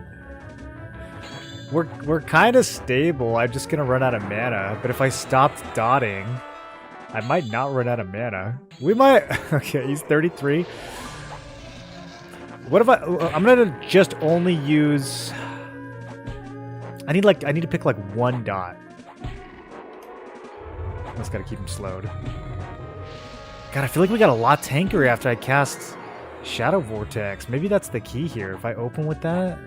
we're kind of stable. I'm just going to run out of mana. But if I stopped dotting, I might not run out of mana. We might... Okay, he's 33. What if I'm going to just only use... I need to pick, like, 1 dot. I just gotta keep him slowed. God, I feel like we got a lot tankier after I cast Shadow Vortex. Maybe that's the key here. If I open with that...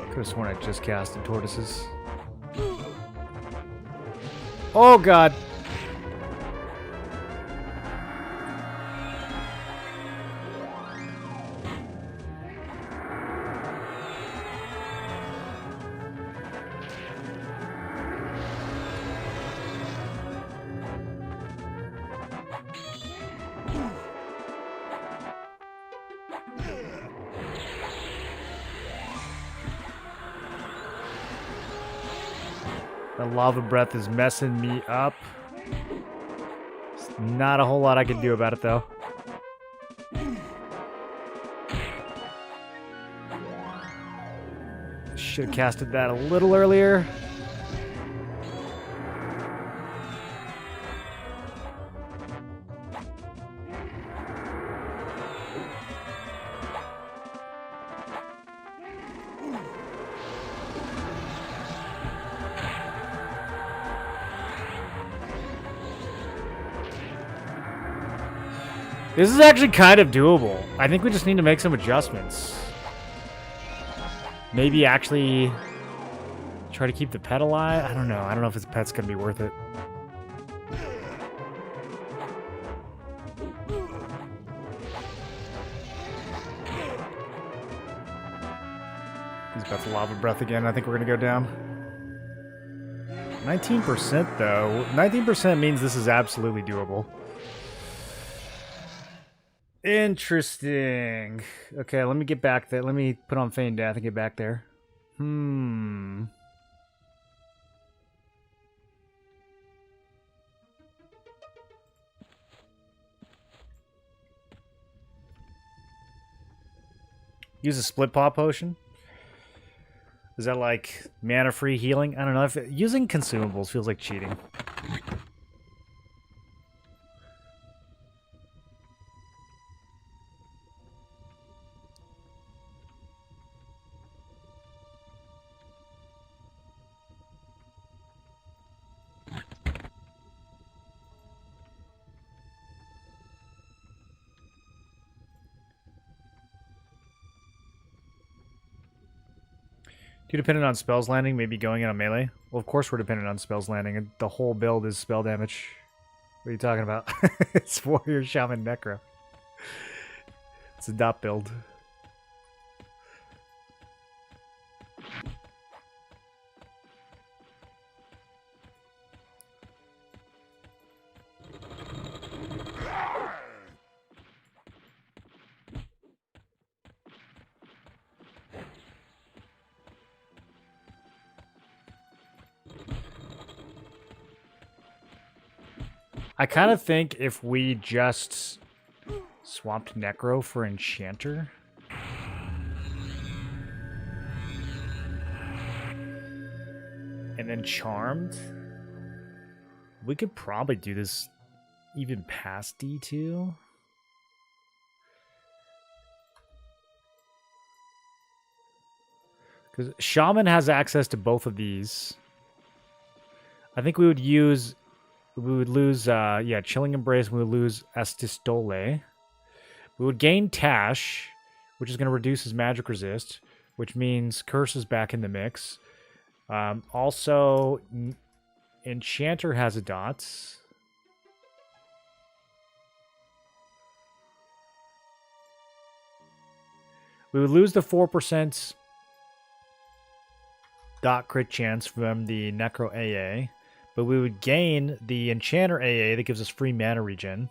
Could have sworn I just casted Tortoises. Oh, God. The lava breath is messing me up. There's not a whole lot I can do about it, though. Should have casted that a little earlier. This is actually kind of doable. I think we just need to make some adjustments. Maybe actually try to keep the pet alive? I don't know. I don't know if this pet's going to be worth it. He's about to lava breath again. I think we're going to go down. 19% though. 19% means this is absolutely doable. Interesting. Okay, let me get back there. Let me put on Feign Death and get back there. Use a split paw potion. Is that like mana free healing? I don't know. If using consumables feels like cheating. Too dependent on spells landing, maybe going in on melee? Well, of course we're dependent on spells landing, and the whole build is spell damage. What are you talking about? It's Warrior, Shaman, Necro. It's a dot build. I kind of think if we just swapped Necro for Enchanter. And then Charmed. We could probably do this even past D2. Because Shaman has access to both of these. I think we would use... We would lose, Chilling Embrace, we would lose Estistole. We would gain Tash, which is going to reduce his magic resist, which means Curse is back in the mix. Also, Enchanter has a dot. We would lose the 4% dot crit chance from the Necro AA. But we would gain the Enchanter AA that gives us free mana regen.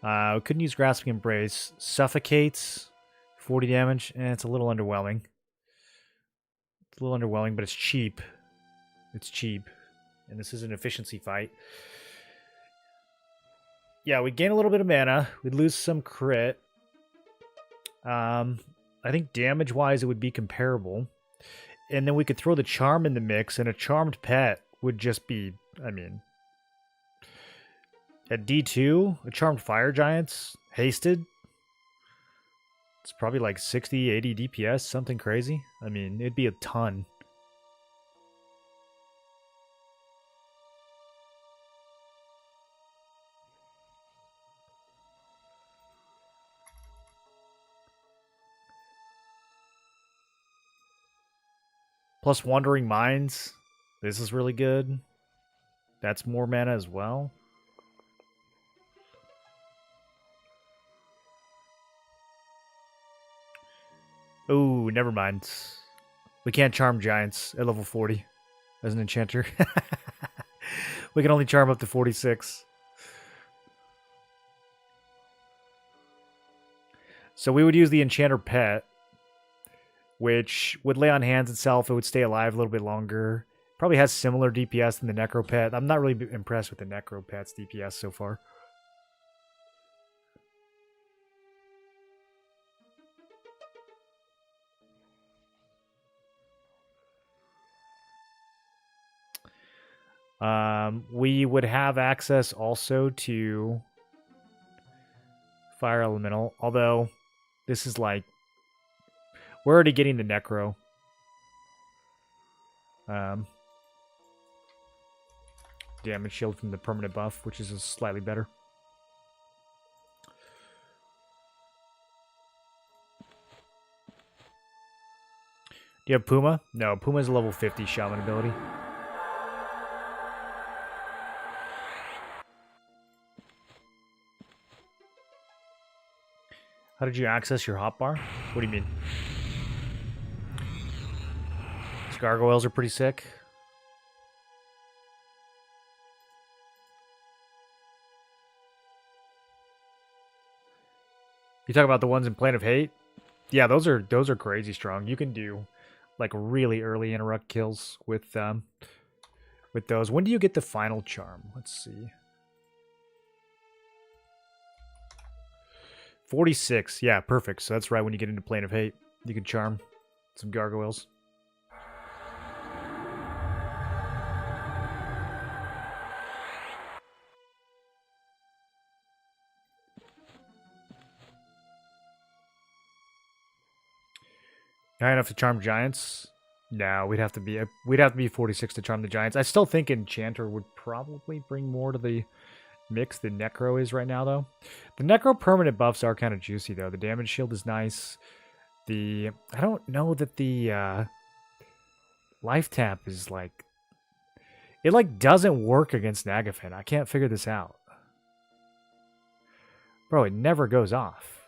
We couldn't use Grasping Embrace. Suffocates, 40 damage. It's a little underwhelming. It's a little underwhelming, but it's cheap. It's cheap. And this is an efficiency fight. Yeah, we'd gain a little bit of mana. We'd lose some crit. I think damage-wise it would be comparable. And then we could throw the Charm in the mix, and a Charmed Pet would just be, I mean, at D2, a Charmed Fire Giant's hasted. It's probably like 60, 80 DPS, something crazy. I mean, it'd be a ton. Plus Wandering Minds. This is really good. That's more mana as well. Oh, never mind. We can't charm giants at level 40 as an enchanter. We can only charm up to 46. So we would use the Enchanter Pet, which would lay on hands itself. It would stay alive a little bit longer. Probably has similar DPS than the Necropet. I'm not really impressed with the Necropet's DPS so far. We would have access also to Fire Elemental, although this is like we're already getting the Necro. Damage shield from the permanent buff, which is slightly better. Do you have Puma? No, Puma's a level 50 shaman ability. How did you access your hotbar? What do you mean? These gargoyles are pretty sick. You talk about the ones in Plane of Hate? Yeah, those are crazy strong. You can do like really early interrupt kills with those. When do you get the final charm? Let's see. 46. Yeah, perfect. So that's right when you get into Plane of Hate. You can charm some gargoyles. High enough to charm giants? No, we'd have to be 46 to charm the giants. I still think Enchanter would probably bring more to the mix than Necro is right now, though. The Necro permanent buffs are kind of juicy, though. The damage shield is nice. I don't know that the life tap is like... It like doesn't work against Nagafen. I can't figure this out. Bro, it never goes off.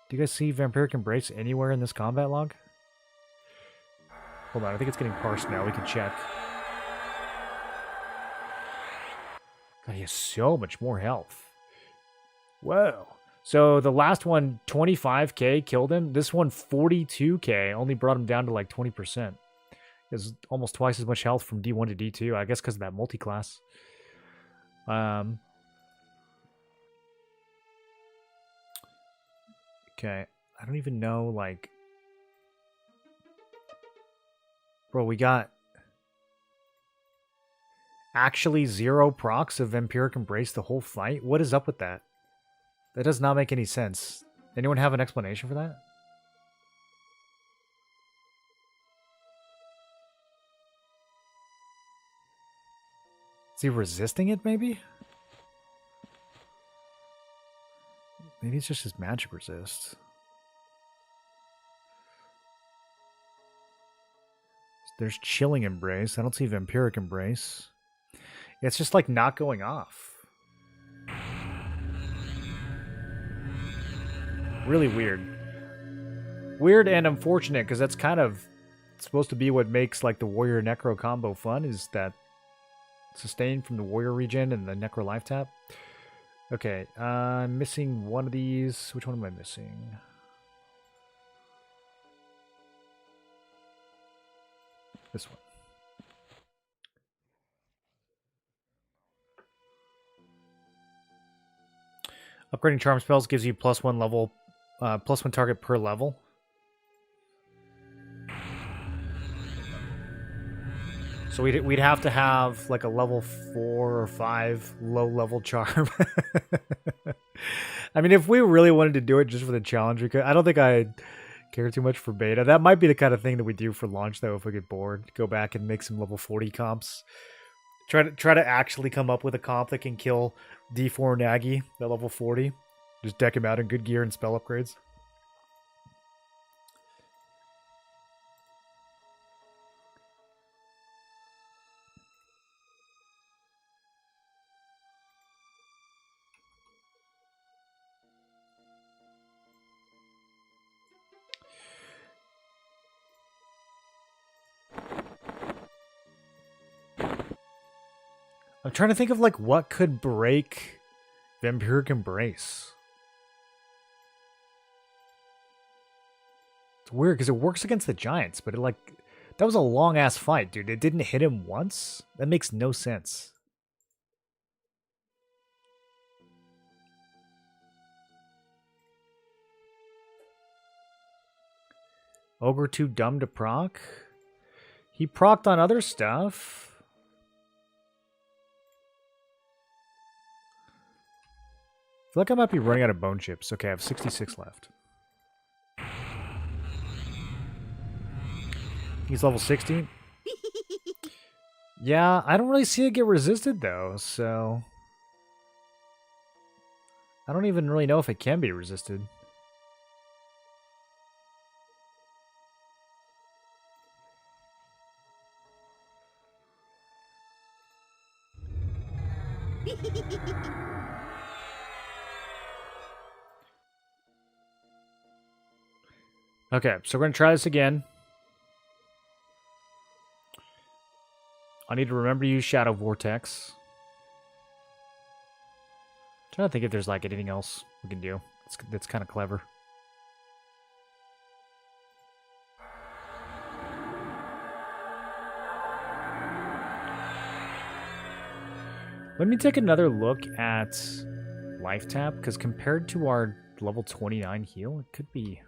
Do you guys see Vampiric Embrace anywhere in this combat log? Hold on, I think it's getting parsed now. We can check. God, he has so much more health. Whoa. So the last one, 25k, killed him. This one, 42k, only brought him down to like 20%. He has almost twice as much health from D1 to D2, I guess because of that multi-class. Okay, I don't even know, like... Bro, we got... actually 0 procs of Vampiric Embrace the whole fight? What is up with that? That does not make any sense. Anyone have an explanation for that? Is he resisting it, maybe? Maybe it's just his magic resist. There's Chilling Embrace. I don't see Vampiric Embrace. It's just like not going off. Really weird. Weird and unfortunate, because that's kind of supposed to be what makes like the Warrior Necro combo fun, is that sustain from the Warrior regen and the Necro life tap. Okay, I'm missing one of these. Which one am I missing? This one. Upgrading charm spells gives you +1 level, +1 target per level. So we'd have to have like a level 4 or 5 low level charm. I mean, if we really wanted to do it just for the challenge, we could. I don't think I care too much for beta. That might be the kind of thing that we do for launch, though. If we get bored, go back and make some level 40 comps. Try to actually come up with a comp that can kill D4 Nagi at level 40. Just deck him out in good gear and spell upgrades. I'm trying to think of like what could break Vampiric Embrace. It's weird because it works against the giants, but it like That was a long-ass fight, dude. It didn't hit him once? That makes no sense. Ogre too dumb to proc? He procced on other stuff. I feel like I might be running out of bone chips. Okay, I have 66 left. He's level 60. Yeah, I don't really see it get resisted though, so... I don't even really know if it can be resisted. Okay, so we're going to try this again. I need to remember to use Shadow Vortex. I'm trying to think if there's like anything else we can do. That's kind of clever. Let me take another look at Life Tap, because compared to our level 29 heal, it could be...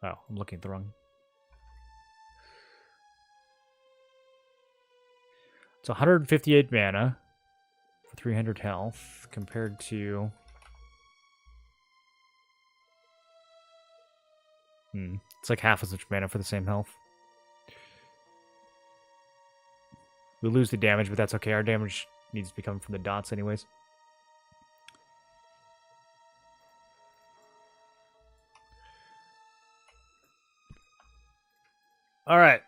Oh, I'm looking at the wrong... It's 158 mana for 300 health compared to... It's like half as much mana for the same health. We lose the damage, but that's okay. Our damage needs to be coming from the dots anyways. All right.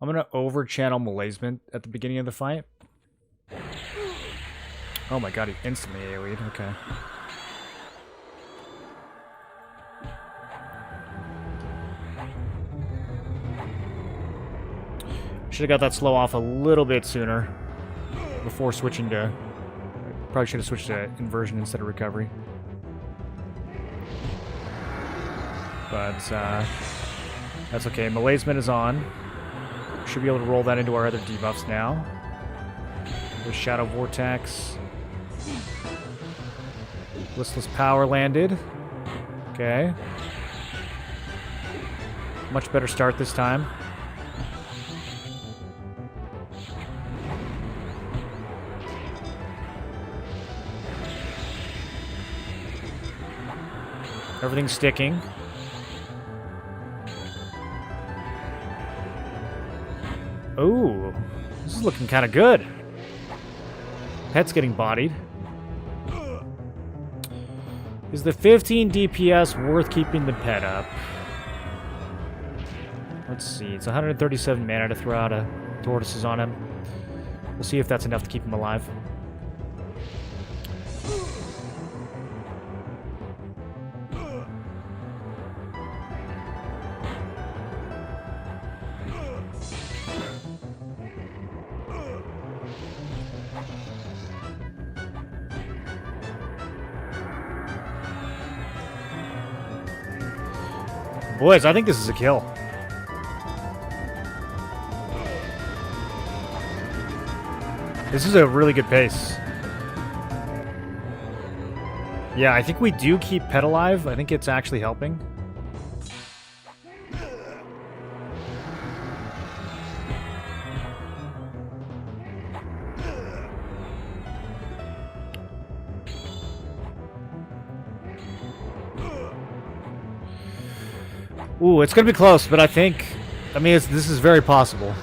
I'm going to over-channel Malazement at the beginning of the fight. Oh my god, he instantly AoE'd. Okay. Should have got that slow off a little bit sooner before switching to... Probably should have switched to Inversion instead of Recovery. But, that's okay. Malazement is on. Should be able to roll that into our other debuffs now. With Shadow Vortex. Listless Power landed. Okay. Much better start this time. Everything's sticking. Ooh, this is looking kind of good. Pet's getting bodied. Is the 15 DPS worth keeping the pet up? Let's see. It's 137 mana to throw out a Tortoises on him. We'll see if that's enough to keep him alive. Boys, I think this is a kill. This is a really good pace. Yeah, I think we do keep Pet alive. I think it's actually helping. Ooh, it's going to be close, but I think... I mean, this is very possible.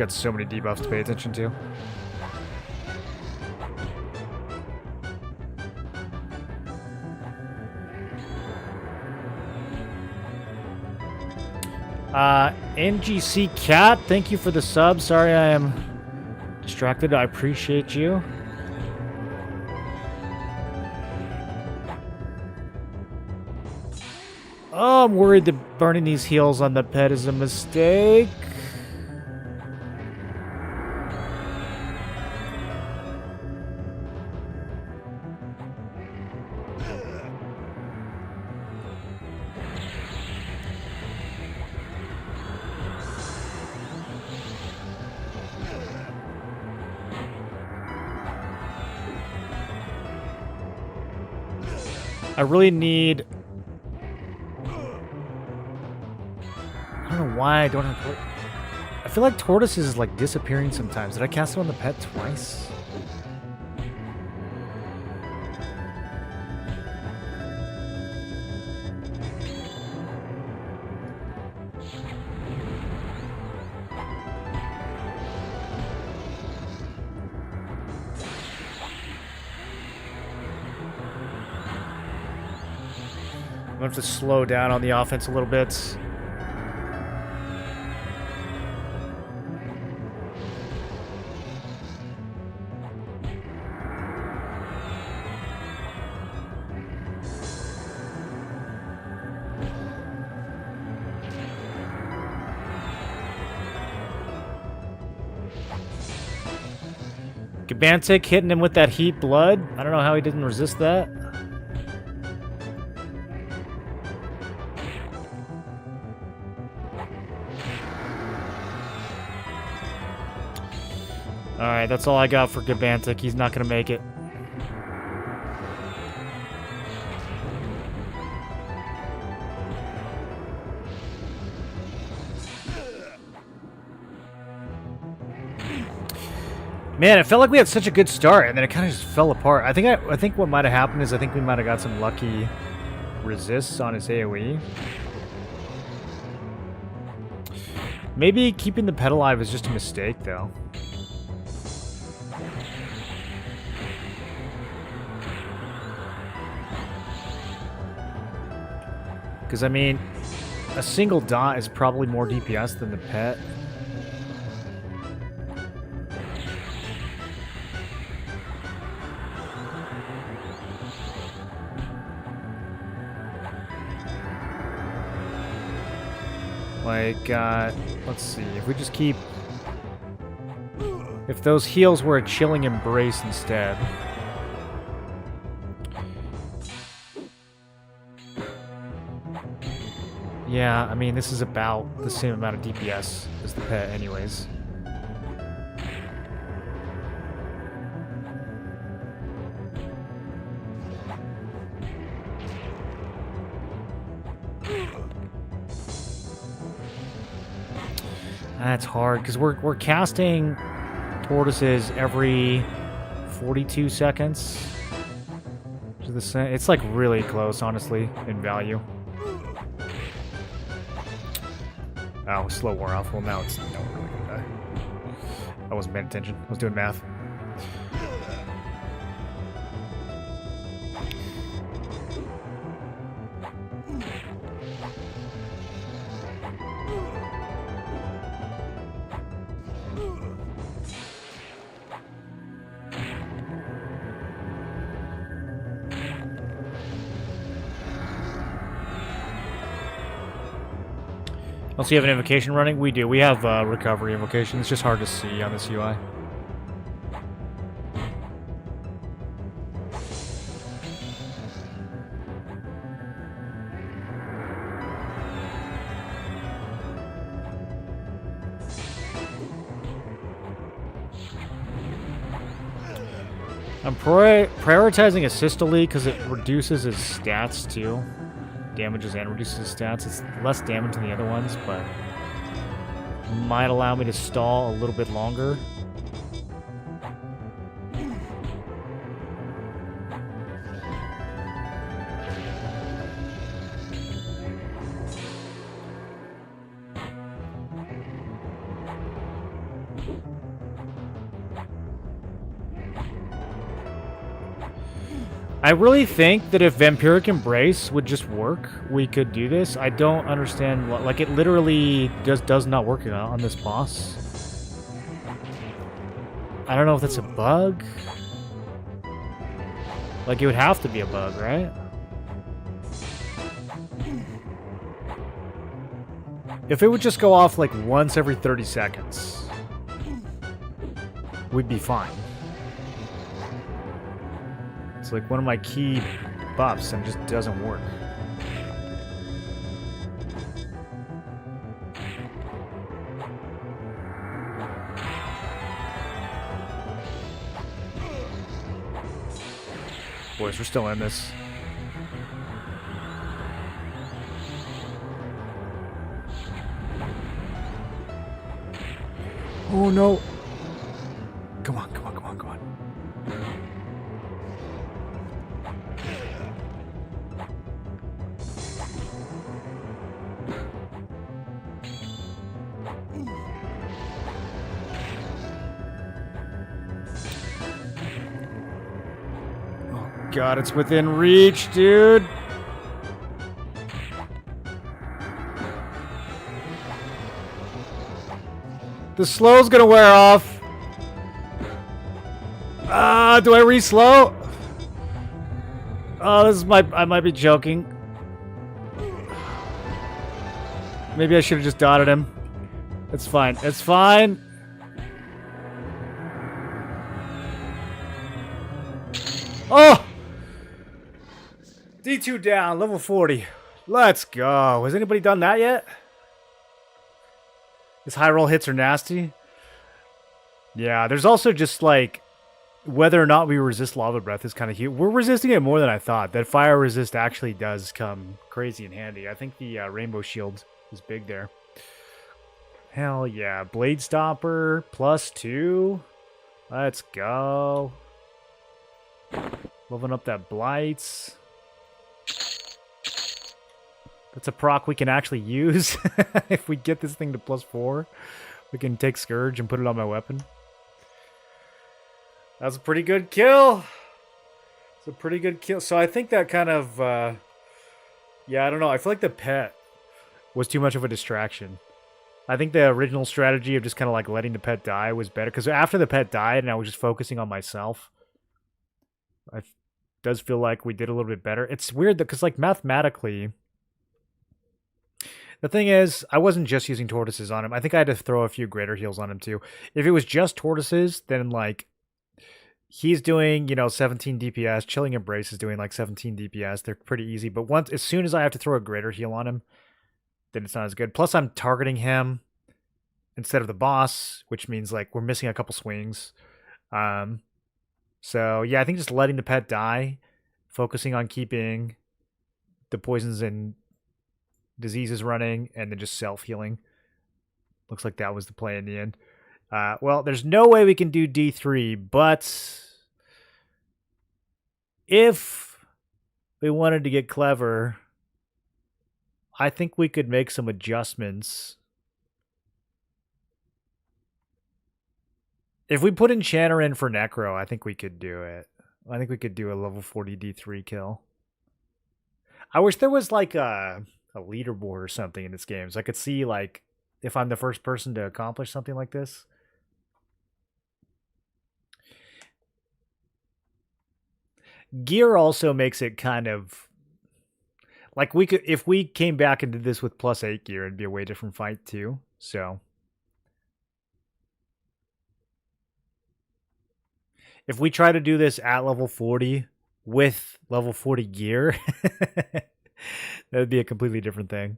got so many debuffs to pay attention to. NGC Cat, thank you for the sub. Sorry I am distracted. I appreciate you. Oh, I'm worried that burning these heals on the pet is a mistake. I really need... I don't know why I don't have... I feel like Tortoise is like disappearing sometimes. Did I cast it on the pet twice? I'm gonna have to slow down on the offense a little bit. Gabantic hitting him with that heat blood. I don't know how he didn't resist that. Alright, that's all I got for Gabantic. He's not going to make it. Man, it felt like we had such a good start, and then it kind of just fell apart. I think what might have happened is I think we might have got some lucky resists on his AoE. Maybe keeping the pet alive is just a mistake, though. Because, I mean, a single dot is probably more DPS than the pet. Like, let's see, if we just keep... If those heals were a chilling embrace instead... Yeah, I mean, this is about the same amount of DPS as the pet anyways. That's hard, because we're casting Tortoises every 42 seconds. To the same. It's like really close, honestly, in value. Oh, slow wore off. Well, now it's no, we're really gonna die. I wasn't paying attention. I was doing math. Also, you have an invocation running? We do. We have recovery invocation. It's just hard to see on this UI. I'm prioritizing Assistole because it reduces his stats too. Damages and reduces his stats. It's less damage than the other ones, but might allow me to stall a little bit longer. I really think that if Vampiric Embrace would just work, we could do this. I don't understand what, like, it literally just does not work on this boss. I don't know if that's a bug. Like, it would have to be a bug, right? If it would just go off like once every 30 seconds, we'd be fine. It's like one of my key buffs and it just doesn't work. Boys, we're still in this. Oh no. Come on, come on, come on, come on. Oh god, it's within reach, dude. The slow's gonna wear off. Do I re-slow? Oh, I might be joking. Maybe I should have just dotted him. It's fine. It's fine. Oh! D2 down, level 40. Let's go. Has anybody done that yet? His high roll hits are nasty. Yeah, there's also just like whether or not we resist lava breath is kind of huge. We're resisting it more than I thought. That fire resist actually does come crazy in handy. I think the rainbow shield is big there. Hell yeah. Blade stopper +2. Let's go. Loving up that blights. That's a proc we can actually use. If we get this thing to +4, we can take Scourge and put it on my weapon. That's a pretty good kill. It's a pretty good kill. So I think that kind of, yeah, I don't know. I feel like the pet was too much of a distraction. I think the original strategy of just kind of like letting the pet die was better. Because after the pet died and I was just focusing on myself, it does feel like we did a little bit better. It's weird because like mathematically, the thing is, I wasn't just using tortoises on him. I think I had to throw a few greater heals on him too. If it was just tortoises, then like he's doing, 17 DPS. Chilling Embrace is doing like 17 DPS. They're pretty easy. But as soon as I have to throw a greater heal on him, then it's not as good. Plus, I'm targeting him instead of the boss, which means like we're missing a couple swings. So yeah, I think just letting the pet die, focusing on keeping the poisons and diseases running, and then just self-healing. Looks like that was the play in the end. Well, there's no way we can do D3, but if we wanted to get clever, I think we could make some adjustments. If we put Enchanter in for Necro, I think we could do it. I think we could do a level 40 D3 kill. I wish there was like a leaderboard or something in this game, so I could see like if I'm the first person to accomplish something like this. Gear also makes it kind of like we could, if we came back and did this with +8 gear, it'd be a way different fight too. So if we try to do this at level 40 with level 40 gear, that would be a completely different thing.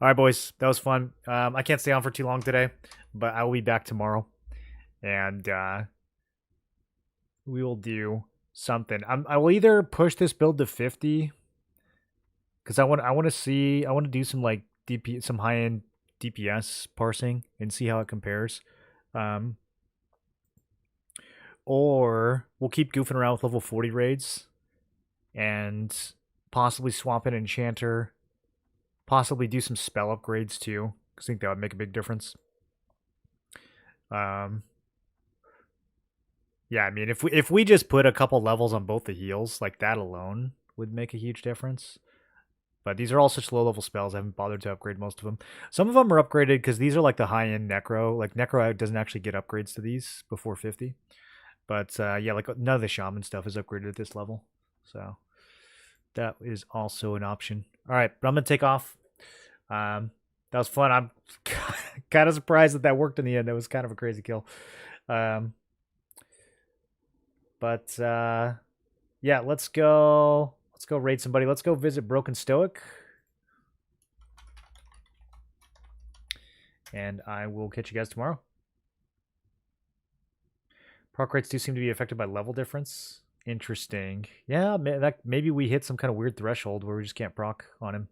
All right, boys, that was fun. I can't stay on for too long today, but I will be back tomorrow, and we will do something. I will either push this build to 50 because I want to do some like some high end DPS parsing and see how it compares. Or we'll keep goofing around with level 40 raids and possibly swap in Enchanter, possibly do some spell upgrades too, because I think that would make a big difference. Yeah, I mean, if we just put a couple levels on both the heals, like that alone would make a huge difference. But these are all such low level spells. I haven't bothered to upgrade most of them. Some of them are upgraded because these are like the high end Necro. Like Necro doesn't actually get upgrades to these before 50. But yeah, like none of the Shaman stuff is upgraded at this level. So that is also an option. All right, but I'm gonna take off. That was fun. I'm kind of surprised that worked in the end. That was kind of a crazy kill. But yeah, let's go raid somebody. Let's go visit Broken Stoic. And I will catch you guys tomorrow. Proc rates do seem to be affected by level difference. Interesting. Yeah, maybe we hit some kind of weird threshold where we just can't proc on him.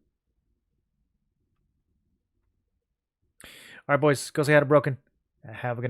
All right, boys. Go say hi to Broken. Have a good night.